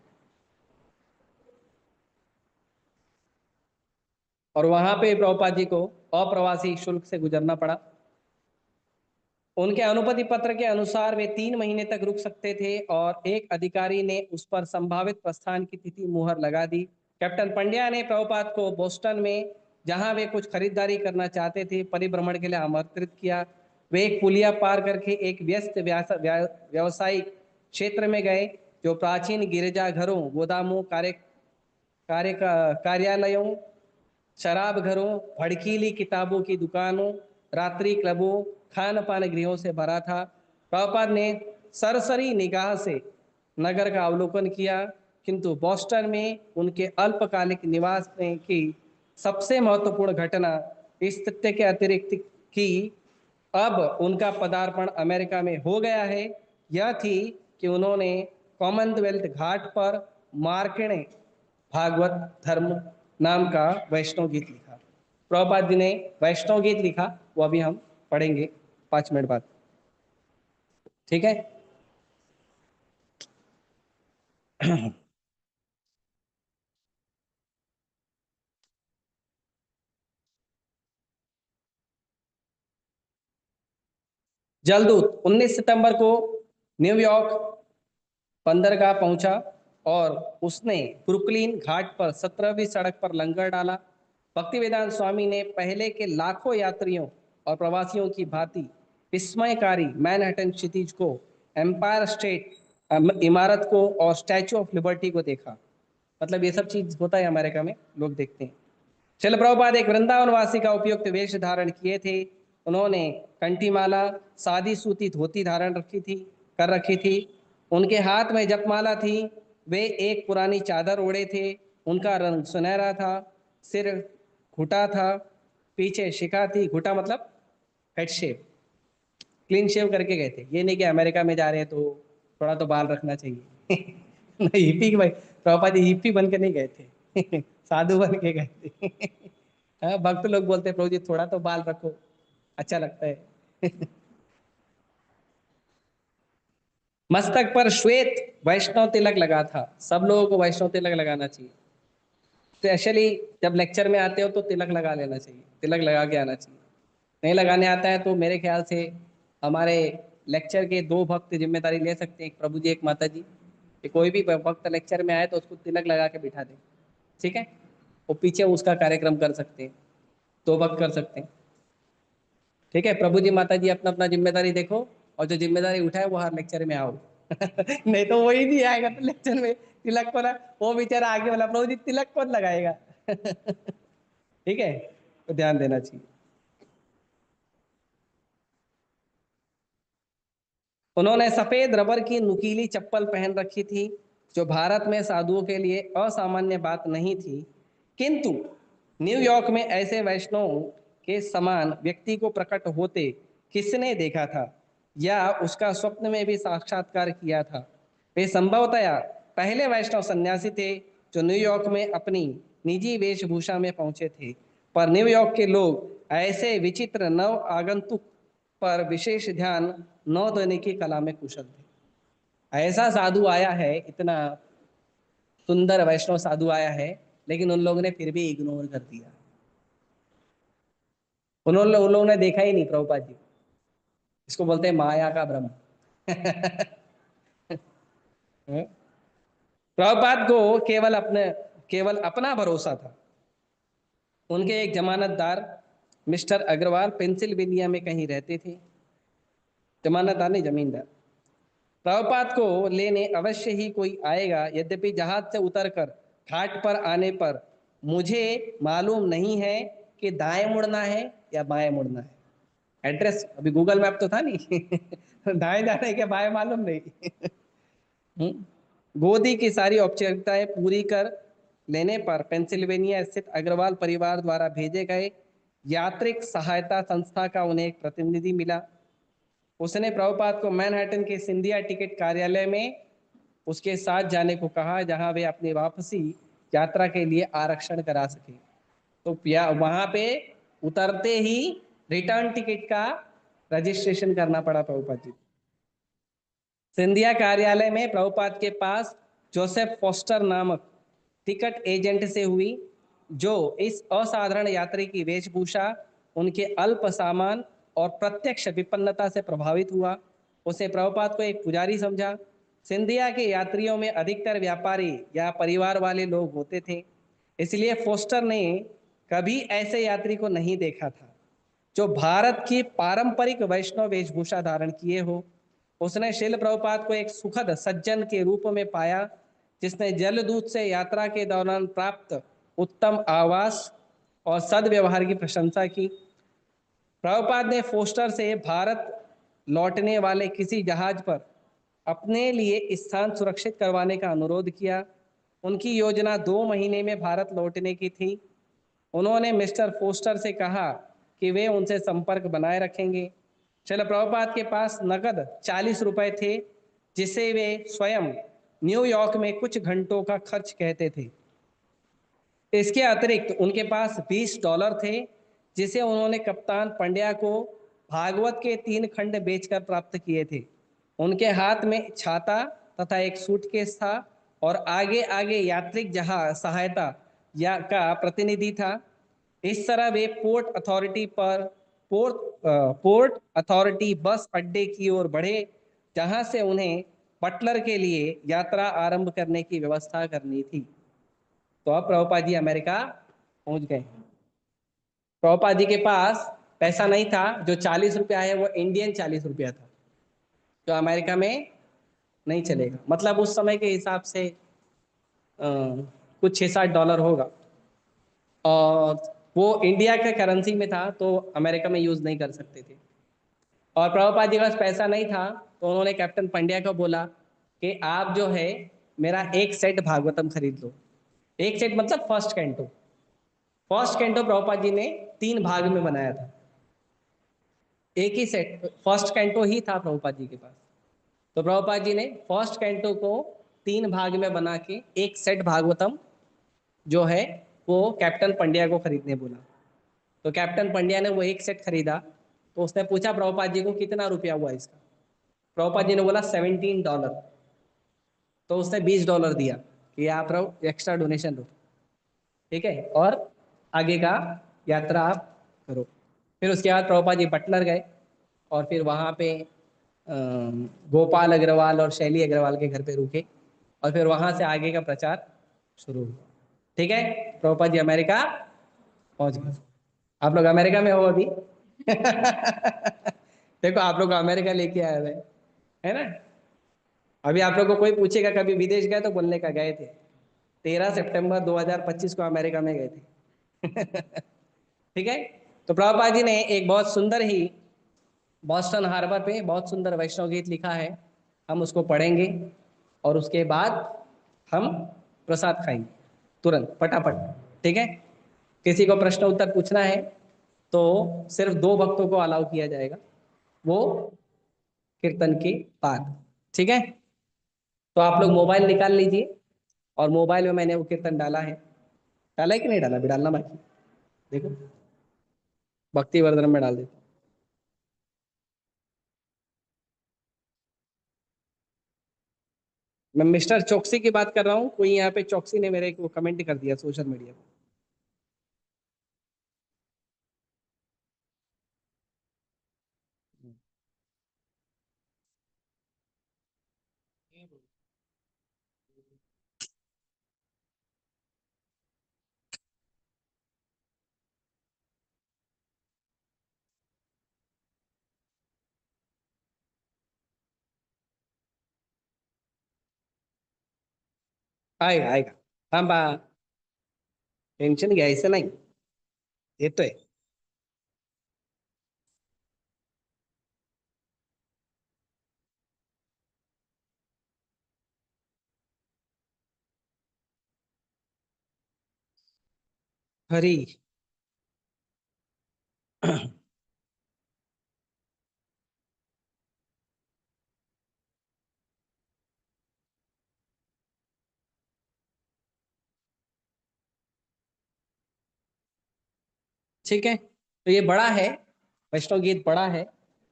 और वहां पे प्रभुपाद जी को अप्रवासी शुल्क से गुजरना पड़ा। उनके अनुमति पत्र के अनुसार वे 3 महीने तक रुक सकते थे और एक अधिकारी ने उस पर संभावित प्रस्थान की तिथि मुहर लगा दी। कैप्टन पंड्या ने प्रभुपाद को बोस्टन में, जहां वे कुछ खरीदारी करना चाहते थे, परिभ्रमण के लिए आमंत्रित किया। वे एक पुलिया पार करके एक व्यस्त व्यावसायिक क्षेत्र में गए जो प्राचीन गिरजाघरों, गोदामों, कार्यालयों, शराब घरों, भड़कीली किताबों की दुकानों, रात्रि क्लबों, खान पान गृहों से भरा था। प्रभुपाद ने सरसरी निगाह से नगर का अवलोकन किया, किंतु बोस्टन में उनके अल्पकालिक निवास में की सबसे महत्वपूर्ण घटना इस तथ्य के अतिरिक्त कि अब उनका पदार्पण अमेरिका में हो गया है, यह थी कि उन्होंने कॉमनवेल्थ घाट पर मार्कणे भागवत धर्म नाम का वैष्णव गीत लिखा। प्रभुपाद जी ने वैष्णव गीत लिखा, वो अभी हम पढ़ेंगे 5 मिनट बाद। ठीक है। जलदूत 19 सितंबर को न्यूयॉर्क बंदरगाह पहुंचा और उसने ब्रुकलिन घाट पर 17वीं सड़क पर लंगर डाला। भक्तिवेदांत स्वामी ने पहले के लाखों यात्रियों और प्रवासियों की भांति विस्मयकारी मैनहट्टन क्षितिज को, एम्पायर स्टेट इमारत को और स्टैचू ऑफ लिबर्टी को देखा। मतलब ये सब चीज होता है अमेरिका में, लोग देखते हैं। शिल प्रभुपाद एक वृंदावनवासी का उपयुक्त वेश धारण किए थे। उन्होंने कंठीमाला, सादी सूती धोती धारण कर रखी थी। उनके हाथ में जपमाला थी। वे एक पुरानी चादर ओढ़े थे। उनका रंग सुनहरा था। सिर घुटा था, पीछे शिखा थी। घुटा मतलब हेड शेप, क्लीन शेव करके गए थे। ये नहीं कि अमेरिका में जा रहे हैं तो थोड़ा तो बाल रखना चाहिए। नहीं, हिप्पी भाई प्रभुपाद जी हिप्पी बन के नहीं गए थे। साधु बन के गए थे। हाँ, भक्त लोग बोलते हैं प्रभु जी थोड़ा तो बाल रखो, अच्छा लगता है। मस्तक पर श्वेत वैष्णव तिलक लगा था। सब लोगों को वैष्णव तिलक लगाना चाहिए। तो एक्चुअली जब लेक्चर में आते हो तो तिलक लगा लेना चाहिए, तिलक लगा के आना चाहिए। नहीं लगाने आता है तो मेरे ख्याल से हमारे लेक्चर के 2 भक्त जिम्मेदारी ले सकते हैं, एक प्रभु जी एक माता जी, कि कोई भी भक्त लेक्चर में आए तो उसको तिलक लगा के बिठा दे। ठीक है, वो पीछे उसका कार्यक्रम कर सकते हैं, 2 भक्त कर सकते हैं। ठीक है, प्रभु जी माता जी अपना अपना जिम्मेदारी देखो, और जो जिम्मेदारी उठाए वो हर लेक्चर में आओ। नहीं तो वही नहीं आएगा तो लेक्चर में तिलक को ना, वो बेचारा आगे वाला प्रभु जी तिलक कौन लगाएगा। ठीक है, तो ध्यान देना चाहिए। उन्होंने सफेद रबर की नुकीली चप्पल पहन रखी थी, जो भारत में साधुओं के लिए असामान्य बात नहीं थी, किंतु न्यूयॉर्क में ऐसे वैष्णव के समान व्यक्ति को प्रकट होते किसने देखा था या उसका स्वप्न में भी साक्षात्कार किया था। वे संभवतया पहले वैष्णव सन्यासी थे जो न्यूयॉर्क में अपनी निजी वेशभूषा में पहुंचे थे, पर न्यूयॉर्क के लोग ऐसे विचित्र नव आगंतुक पर विशेष ध्यान न देने की कला में कुशल थे। ऐसा साधु आया है, इतना सुंदर वैष्णव साधु आया है, लेकिन उन लोगों ने फिर भी इग्नोर कर दिया। उन लोगों ने देखा ही नहीं प्रभुपाद जी। इसको बोलते हैं माया का भ्रम। प्रभुपाद को केवल अपना भरोसा था। उनके एक जमानतदार मिस्टर अग्रवाल पेंसिल्वेनिया में कहीं रहते थे। जमानतदार नहीं, जमींदार। प्रभुपाद को लेने अवश्य ही कोई आएगा, यद्यपि जहाज से उतरकर घाट पर आने पर मुझे मालूम नहीं है कि दाएं मुड़ना है या बाएं मुड़ना है। एड्रेस अभी गूगल मैप तो था नहीं। दाएं जाना है क्या बाएं मालूम नहीं। गोदी की सारी औपचारिकताएं पूरी कर लेने पर पेंसिल्वेनिया स्थित अग्रवाल परिवार द्वारा भेजे गए यात्रिक सहायता संस्था का उन्हें एक प्रतिनिधि मिला। उसने प्रभुपाद को मैनहट्टन के सिंधिया टिकट कार्यालय में उसके साथ जाने को कहा, जहां वे अपनी वापसी यात्रा के लिए आरक्षण करा सके। तो वहां पे उतरते ही रिटर्न टिकट का रजिस्ट्रेशन करना पड़ा प्रभुपाद जी। सिंधिया कार्यालय में प्रभुपाद के पास जोसेफ फोस्टर नामक टिकट एजेंट से हुई, जो इस असाधारण यात्री की वेशभूषा, उनके अल्प सामान और प्रत्यक्ष विपन्नता से प्रभावित हुआ। उसे प्रभुपाद को एक पुजारी समझा। सिंधिया के यात्रियों में अधिकतर व्यापारी या परिवार वाले लोग होते थे, इसलिए फोस्टर ने कभी ऐसे यात्री को नहीं देखा था जो भारत की पारंपरिक वैष्णव वेशभूषा धारण किए हो। उसने शिल प्रभुपाद को एक सुखद सज्जन के रूप में पाया, जिसने जलदूत से यात्रा के दौरान प्राप्त उत्तम आवास और सद्व्यवहार की प्रशंसा की। प्रभुपाद ने फोस्टर से भारत लौटने वाले किसी जहाज पर अपने लिए स्थान सुरक्षित करवाने का अनुरोध किया। उनकी योजना 2 महीने में भारत लौटने की थी। उन्होंने मिस्टर फोस्टर से कहा कि वे उनसे संपर्क बनाए रखेंगे। शिला प्रभुपाद के पास नकद 40 रुपए थे, जिसे वे स्वयं न्यूयॉर्क में कुछ घंटों का खर्च कहते थे। इसके अतिरिक्त उनके पास $20 थे, जिसे उन्होंने कप्तान पंड्या को भागवत के 3 खंड बेचकर प्राप्त किए थे। उनके हाथ में छाता तथा एक सूटकेस था और आगे आगे यात्रिक जहाज सहायता या का प्रतिनिधि था। इस तरह वे पोर्ट अथॉरिटी बस अड्डे की ओर बढ़े, जहां से उन्हें बटलर के लिए यात्रा आरंभ करने की व्यवस्था करनी थी। तो अब प्रभुपाद जी अमेरिका पहुंच गए। प्रभुपाद जी के पास पैसा नहीं था। जो 40 रुपया है वो इंडियन 40 रुपया था, जो अमेरिका में नहीं चलेगा। मतलब उस समय के हिसाब से कुछ 6-7 डॉलर होगा। और वो इंडिया के करेंसी में था, तो अमेरिका में यूज नहीं कर सकते थे। और प्रभुपाद जी के पास पैसा नहीं था, तो उन्होंने कैप्टन पंड्या को बोला कि आप जो है मेरा एक सेट भागवतम खरीद लो। एक सेट मतलब first canto. First canto Prabhupada ji ने 3 भाग में बनाया था। एक ही सेट फर्स्ट कैंटो ही था प्रभुपाद जी के पास। तो प्रभुपाद जी ने फर्स्ट कैंटो को 3 भाग में बना के एक सेट भागवतम जो है वो कैप्टन पंड्या को खरीदने बोला। तो कैप्टन पंड्या ने वो एक सेट खरीदा। तो उसने पूछा प्रभुपाद जी को कितना रुपया हुआ इसका। प्रभुपाद जी ने बोला $17। तो उसने $20 दिया कि आप रहो एक्स्ट्रा डोनेशन दो, ठीक है, और आगे का यात्रा आप करो। फिर उसके बाद प्रभुपाद जी बटलर गए और फिर वहाँ पे गोपाल अग्रवाल और शैली अग्रवाल के घर पे रुके और फिर वहाँ से आगे का प्रचार शुरू हुआ। ठीक है, प्रभुपाद जी अमेरिका पहुँच गए। आप लोग अमेरिका में हो अभी। देखो आप लोग को अमेरिका लेके आए हुए है ना। अभी आप लोग को कोई पूछेगा कभी विदेश गए तो बोलने का गए थे, 13 सितंबर 2025 को अमेरिका में गए थे। ठीक है। तो प्रभुपाद जी ने एक बहुत सुंदर ही बॉस्टन हार्बर पे बहुत सुंदर वैष्णव गीत लिखा है। हम उसको पढ़ेंगे और उसके बाद हम प्रसाद खाएंगे तुरंत फटाफट। ठीक है। किसी को प्रश्न उत्तर पूछना है तो सिर्फ 2 भक्तों को अलाउ किया जाएगा, वो कीर्तन के बाद। ठीक है। तो आप लोग मोबाइल निकाल लीजिए और मोबाइल में मैंने वो कीर्तन डाला है। डाला है कि नहीं डाला, अभी डालना बाकी। देखो भक्ति वर्धन में डाल देता हूँ। मैं मिस्टर चौकसी की बात कर रहा हूँ। कोई यहाँ पे चौकसी ने मेरे को कमेंट कर दिया सोशल मीडिया पे। आएगा आएगा। हाँ बा, टेंशन क्या, ऐसे नहीं, ये तो है। हरी। ठीक है, तो ये बड़ा है, वैष्णव गीत बड़ा है।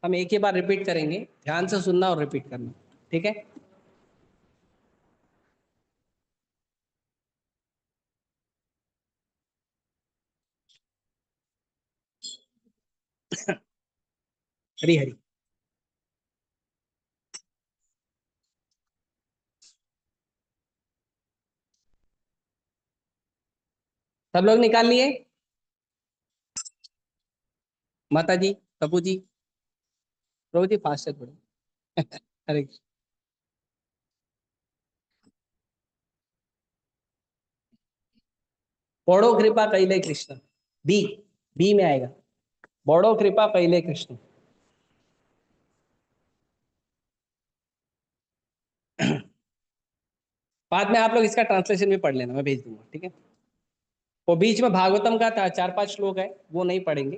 हम एक ही बार रिपीट करेंगे, ध्यान से सुनना और रिपीट करना। ठीक है। हरी हरी। सब लोग निकाल लिए। माता जी, प्रभु जी, प्रभु जी फास्ट है थोड़े। हरे कृष्ण। बड़ो कृपा कैले कृष्ण। बी, बी में आएगा। बड़ो कृपा कैले कृष्ण। बाद में आप लोग इसका ट्रांसलेशन भी पढ़ लेना, मैं भेज दूंगा, ठीक है। वो बीच में भागवतम का था, 4-5 श्लोक है, वो नहीं पढ़ेंगे।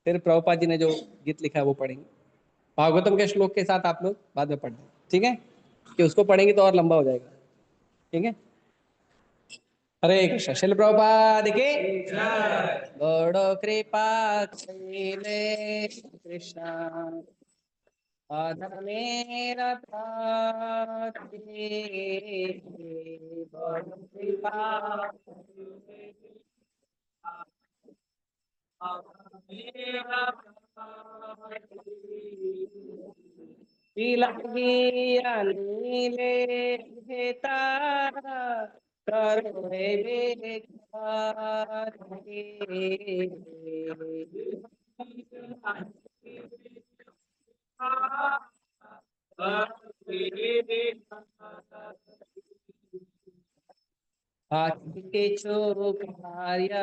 फिर प्रभुपाद जी ने जो गीत लिखा है वो पढ़ेंगे। भागवतम के श्लोक के साथ आप लोग बाद में पढ़ना, ठीक है, कि उसको पढ़ेंगे तो और लंबा हो जाएगा, ठीक है। हरे कृष्ण। शिल प्रभुपाद की बड़ो कृपा कइले कृष्ण मेरा बड़ो कृपा लगी नीले हेता करोड़े के चो कार्य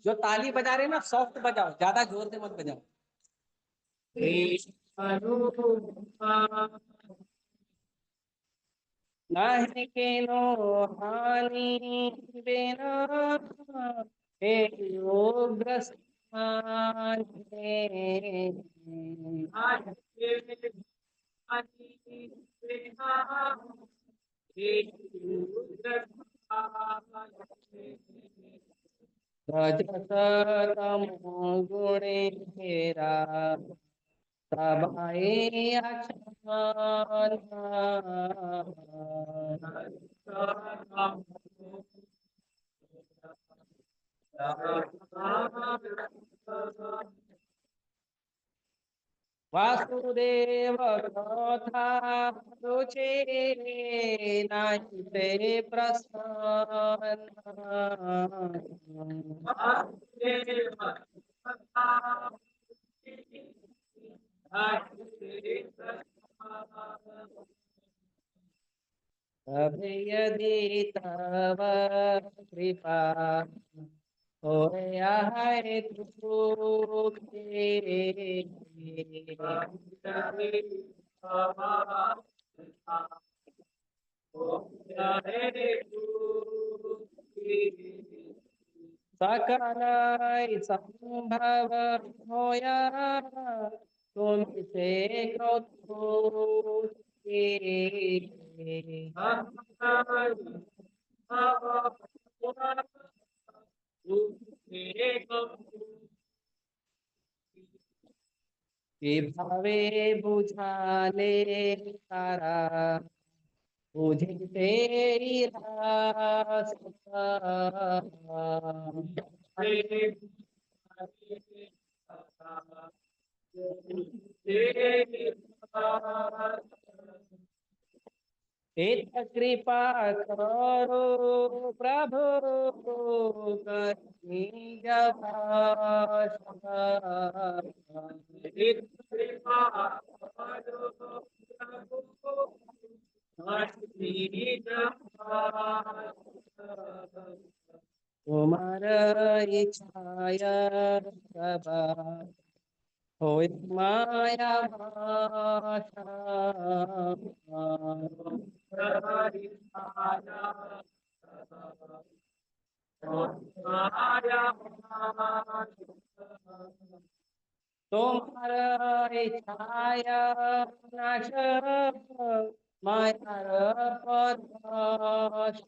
जो ताली बजा रहे हैं ना, सॉफ्ट बजाओ, ज्यादा जोर से मत बजाओ। नहीं केनो हानि बिना हे योगस्थान रजतम गुणे तेरा तबाए अचान वासुदेव कथा रुचे नाहिते प्रस्थान यदि तव कृपा होया है तुझे सकल संभव होया तुम से कौतुक भावे बुझाले तारा मुझे तेरी रास एक कृपा करो प्रभु करनी जब तुम्हार इच्छाया सबा होय माया भाषा तुम्हारा इच्छाया नाश माया पदाश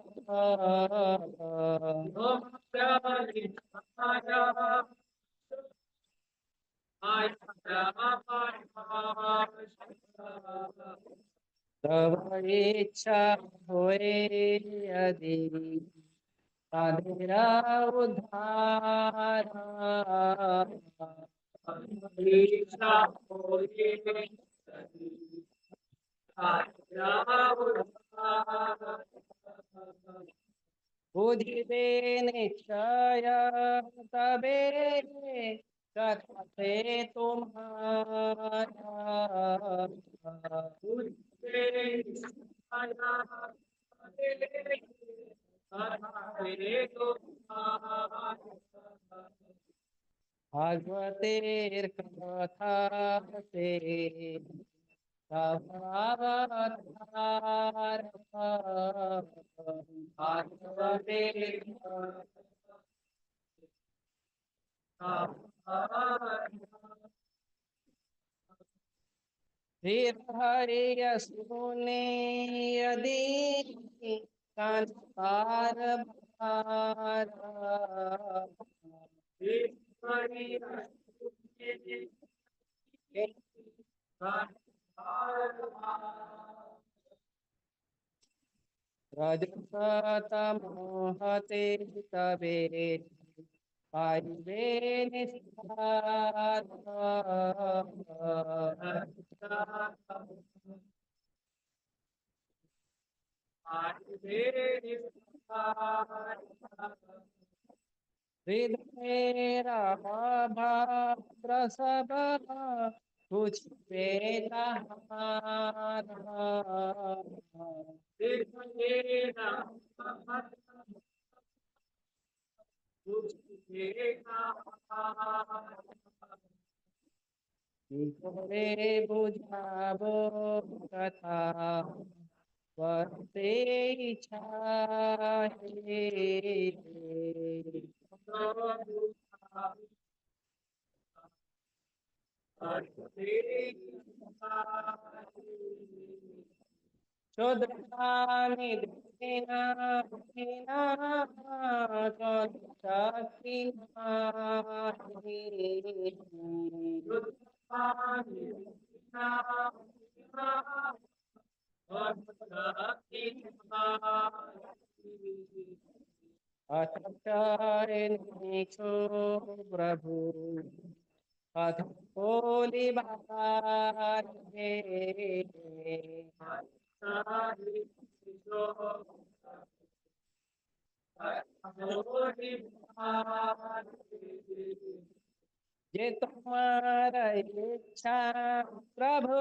तब इच्छा होए यदि तेरा उद्धार बुद्धि दे निश्चय तबे कथा से तुम्हारा भागवतेर कथाते प्रभावतार भागवतेर फिर हरे सुने यदि संसार भार रजतमोहते तबे पाइबे निस्तार हृदय प्रसव कुछ बेटा रे बुझाबो कथा वर्ते इच्छाहे शूद्राणि देना देना अथचारिणीषु प्रभु अथ बोली बारे ये तुम्हारा इच्छा प्रभु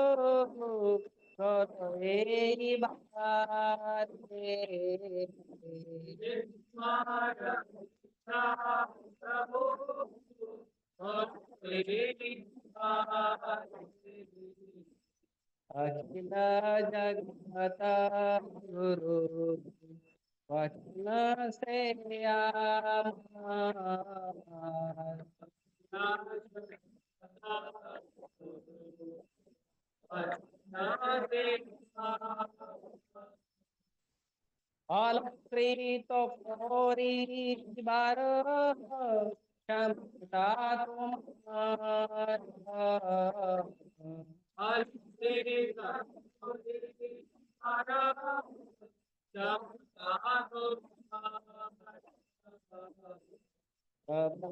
तो यही बात है। अखिल जगत गुरु वचन से अलंकृत कोरी बार क्षमता तुम्हार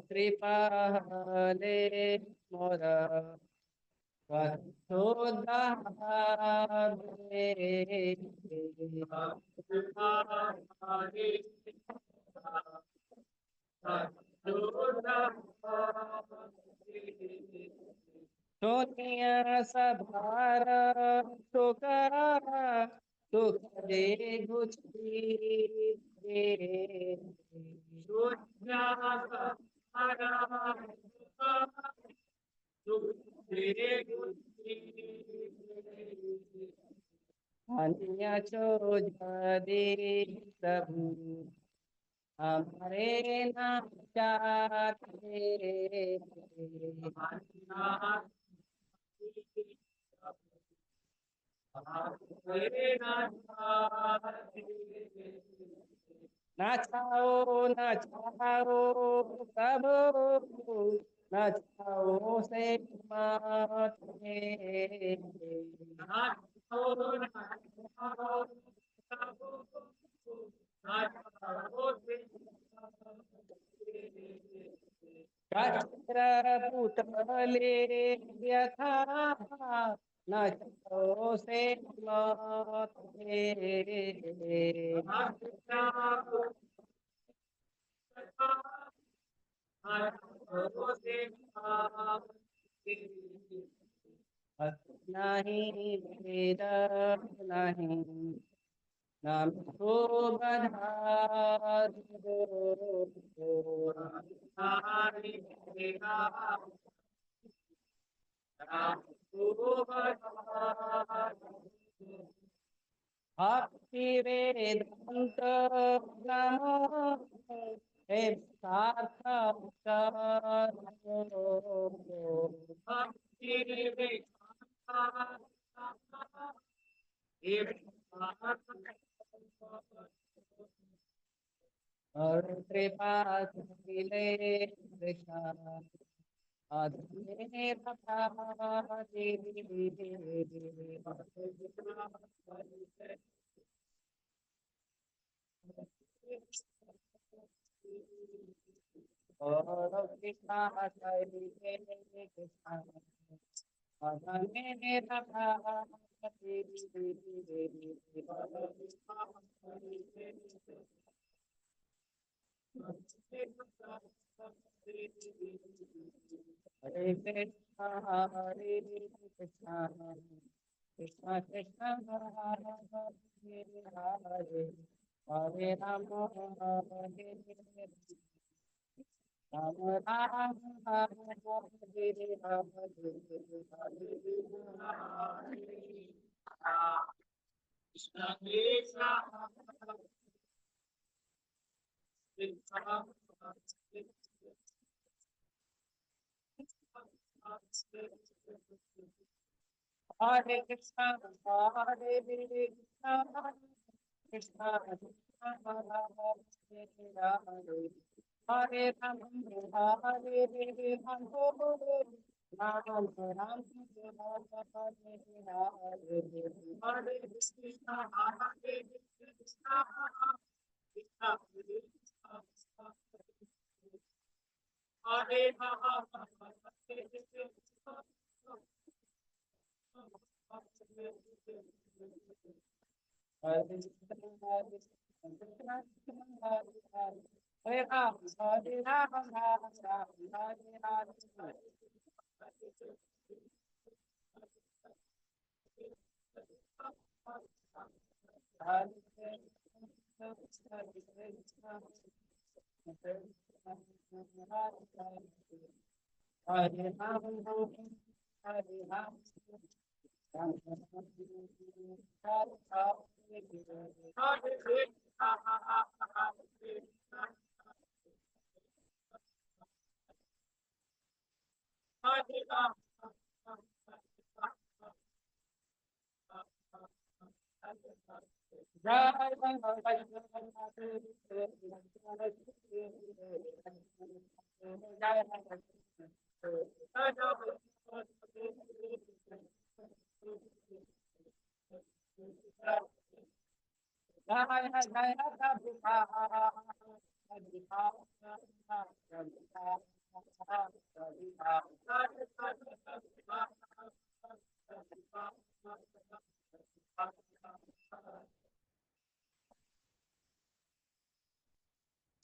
कृपा ले मोर सोनिया सभार टोकरा सुख दे गुजरी दे अन्य चो जदे प्रभु हमारे नाम चाहते ना चाहो ना चाहो प्रभु ना चाहो से माते पुतले यथा न चाहो से माते नहीं भेद नहीं नाम भक्ति वेदांत नमो हे सार्थक और कृपा मिले कृष्ण आधुनिक प्रभा और कृष्ण कृष्ण आधुनिक प्रभा हरे कृष्णा हरे कृष्णा कृष्णा कृष्णा हरे हरे हरे राम हरे राम राम हरे हरे कृष्णा हरे कृष्णा कृष्णा कृष्णा हरे राम हरे राम राम राम हरे कृष्णा हरे कृष्णा हरे हरे राम हरे राम राम राम हरे हरे हरे राम हरे राम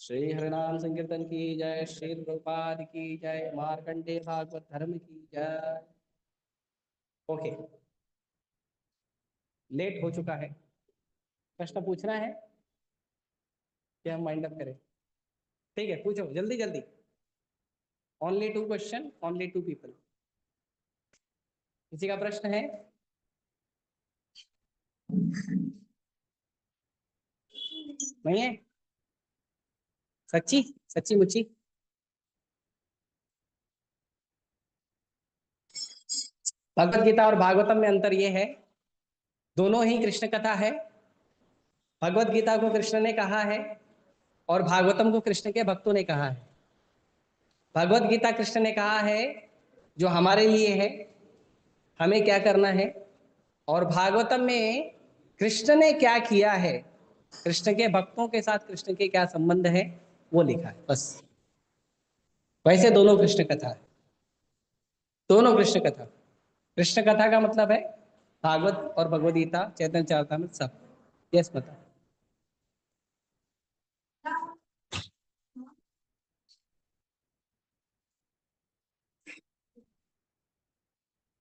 श्री हरिनाम संकीर्तन की जय, श्री प्रभुपाद की जय, मार्कंडे भागवत धर्म की जय। ओके, लेट हो चुका है, प्रश्न पूछना है कि हम माइंड अप करें? ठीक है, पूछो जल्दी जल्दी। Only 2 question, only 2 people. किसी का प्रश्न है? नहीं है? सच्ची सच्ची मुच्ची? भगवत गीता और भागवतम में अंतर ये है, दोनों ही कृष्ण कथा है। भगवत गीता को कृष्ण ने कहा है और भागवतम को कृष्ण के भक्तों ने कहा है। भगवत गीता कृष्ण ने कहा है जो हमारे लिए है, हमें क्या करना है, और भागवतम में कृष्ण ने क्या किया है, कृष्ण के भक्तों के साथ कृष्ण के क्या संबंध है, वो लिखा है बस। वैसे दोनों कृष्ण कथा है, दोनों कृष्ण कथा। कृष्ण कथा का मतलब है भागवत और भगवद गीता, चैतन्य चरितामृत, सब। यस बताओ।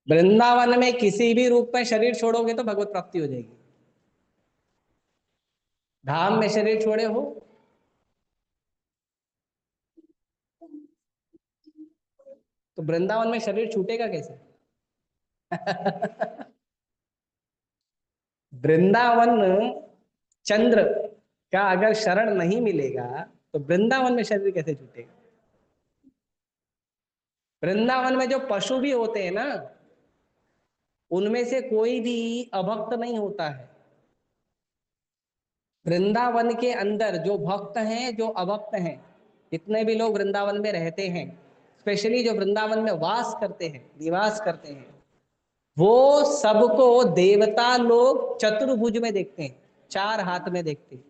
वृंदावन में किसी भी रूप में शरीर छोड़ोगे तो भगवत प्राप्ति हो जाएगी। धाम में शरीर छोड़े हो, तो वृंदावन में शरीर छूटेगा कैसे? वृंदावन चंद्र का अगर शरण नहीं मिलेगा तो वृंदावन में शरीर कैसे छूटेगा? वृंदावन में जो पशु भी होते हैं ना, उनमें से कोई भी अभक्त नहीं होता है। वृंदावन के अंदर जो भक्त हैं, जो अभक्त हैं, जितने भी लोग वृंदावन में रहते हैं, स्पेशली जो वृंदावन में वास करते हैं, निवास करते हैं, वो सबको देवता लोग चतुर्भुज में देखते हैं, चार हाथ में देखते हैं।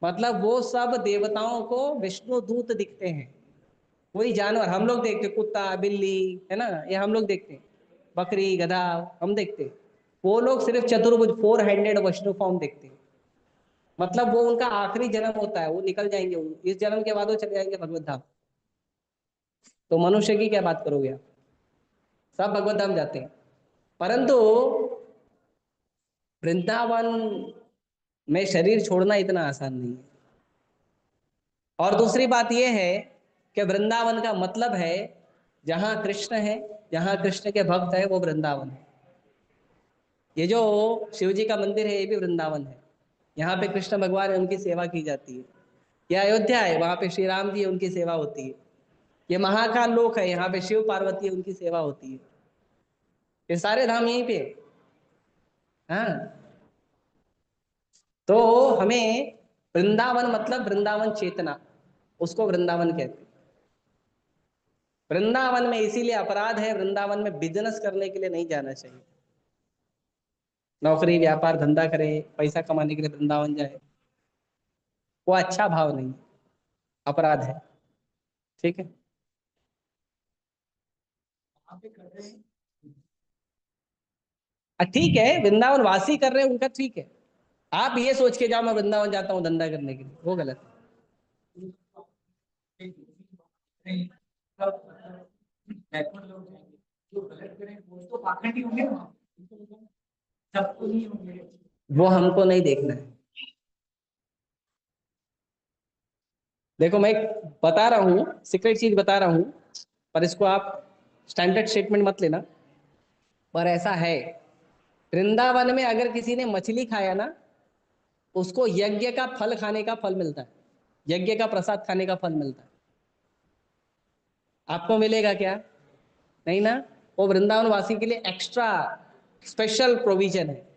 मतलब वो सब देवताओं को विष्णु दूत दिखते हैं। कोई जानवर हम लोग देखते, कुत्ता बिल्ली है ना, ये हम लोग देखते हैं, बकरी गधा हम देखते हैं। वो लोग सिर्फ चतुर्भुज 4 हैंडेड विष्णु फॉर्म देखते हैं। मतलब वो उनका आखिरी जन्म होता है, वो निकल जाएंगे, इस जन्म के बाद वो चले जाएंगे भगवत धाम। तो मनुष्य की क्या बात करोगे आप, सब भगवत धाम जाते हैं। परंतु वृंदावन में शरीर छोड़ना इतना आसान नहीं है। और दूसरी बात यह है कि वृंदावन का मतलब है जहां कृष्ण है, जहां कृष्ण के भक्त है, वो वृंदावन है। ये जो शिव जी का मंदिर है, ये भी वृंदावन है। यहाँ पे कृष्ण भगवान है, उनकी सेवा की जाती है। ये अयोध्या है, वहां पे श्री राम जी है, उनकी सेवा होती है। ये महाकाल लोक है, यहाँ पे शिव पार्वती है, उनकी सेवा होती है। ये सारे धाम यहीं पे है। हाँ, तो हमें वृंदावन मतलब वृंदावन चेतना, उसको वृंदावन कहते हैं। वृंदावन में इसीलिए अपराध है, वृंदावन में बिजनेस करने के लिए नहीं जाना चाहिए। नौकरी व्यापार धंधा करे, पैसा कमाने के लिए वृंदावन जाए, वो अच्छा भाव नहीं, अपराध है। ठीक है। ठीक है, वृंदावन वासी कर रहे हैं उनका ठीक है। आप ये सोच के जाओ मैं वृंदावन जाता हूँ धंधा करने के लिए, वो गलत है। वो हमको नहीं देखना है। देखो मैं एक बता रहा हूँ, सीक्रेट चीज बता रहा हूँ, पर इसको आप स्टैंडर्ड स्टेटमेंट मत लेना। पर ऐसा है, वृंदावन में अगर किसी ने मछली खाया ना, उसको यज्ञ का फल खाने का फल मिलता है, यज्ञ का प्रसाद खाने का फल मिलता है। आपको मिलेगा क्या? नहीं ना। वो वृंदावन वासी के लिए एक्स्ट्रा स्पेशल प्रोविजन है।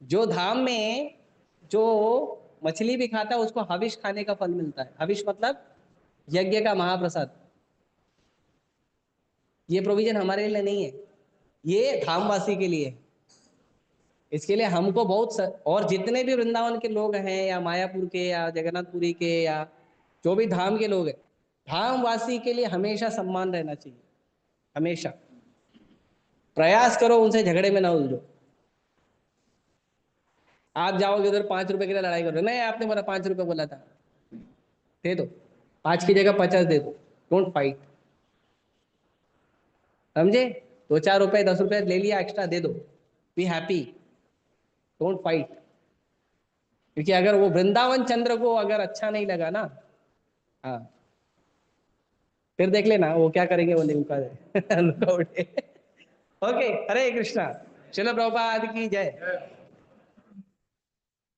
जो धाम में जो मछली भी खाता है, उसको हविष खाने का फल मिलता है। हविष मतलब यज्ञ का महाप्रसाद। ये प्रोविजन हमारे लिए नहीं है, ये धामवासी के लिए है। इसके लिए हमको और जितने भी वृंदावन के लोग हैं, या मायापुर के, या जगन्नाथपुरी के, या जो भी धाम के लोग हैं, धामवासी के लिए हमेशा सम्मान रहना चाहिए। हमेशा प्रयास करो उनसे झगड़े में ना उलझो। आप जाओगे उधर 5 रुपए के लिए लड़ाई करो, नहीं आपने मेरा 5 रुपए बोला था, दे दो, 5 की जगह 50 दे दो। डोंट फाइट, समझे? 2-4 रुपए 10 रुपए ले लिया एक्स्ट्रा, दे दो, बी हैप्पी, डोंट फाइट। क्योंकि अगर वो वृंदावन चंद्र को अगर अच्छा नहीं लगा ना, हाँ, फिर देख लेना वो क्या करेंगे, वो लुका लुका उठे। ओके, हरे कृष्णा। चलो प्रभुपाद की जय।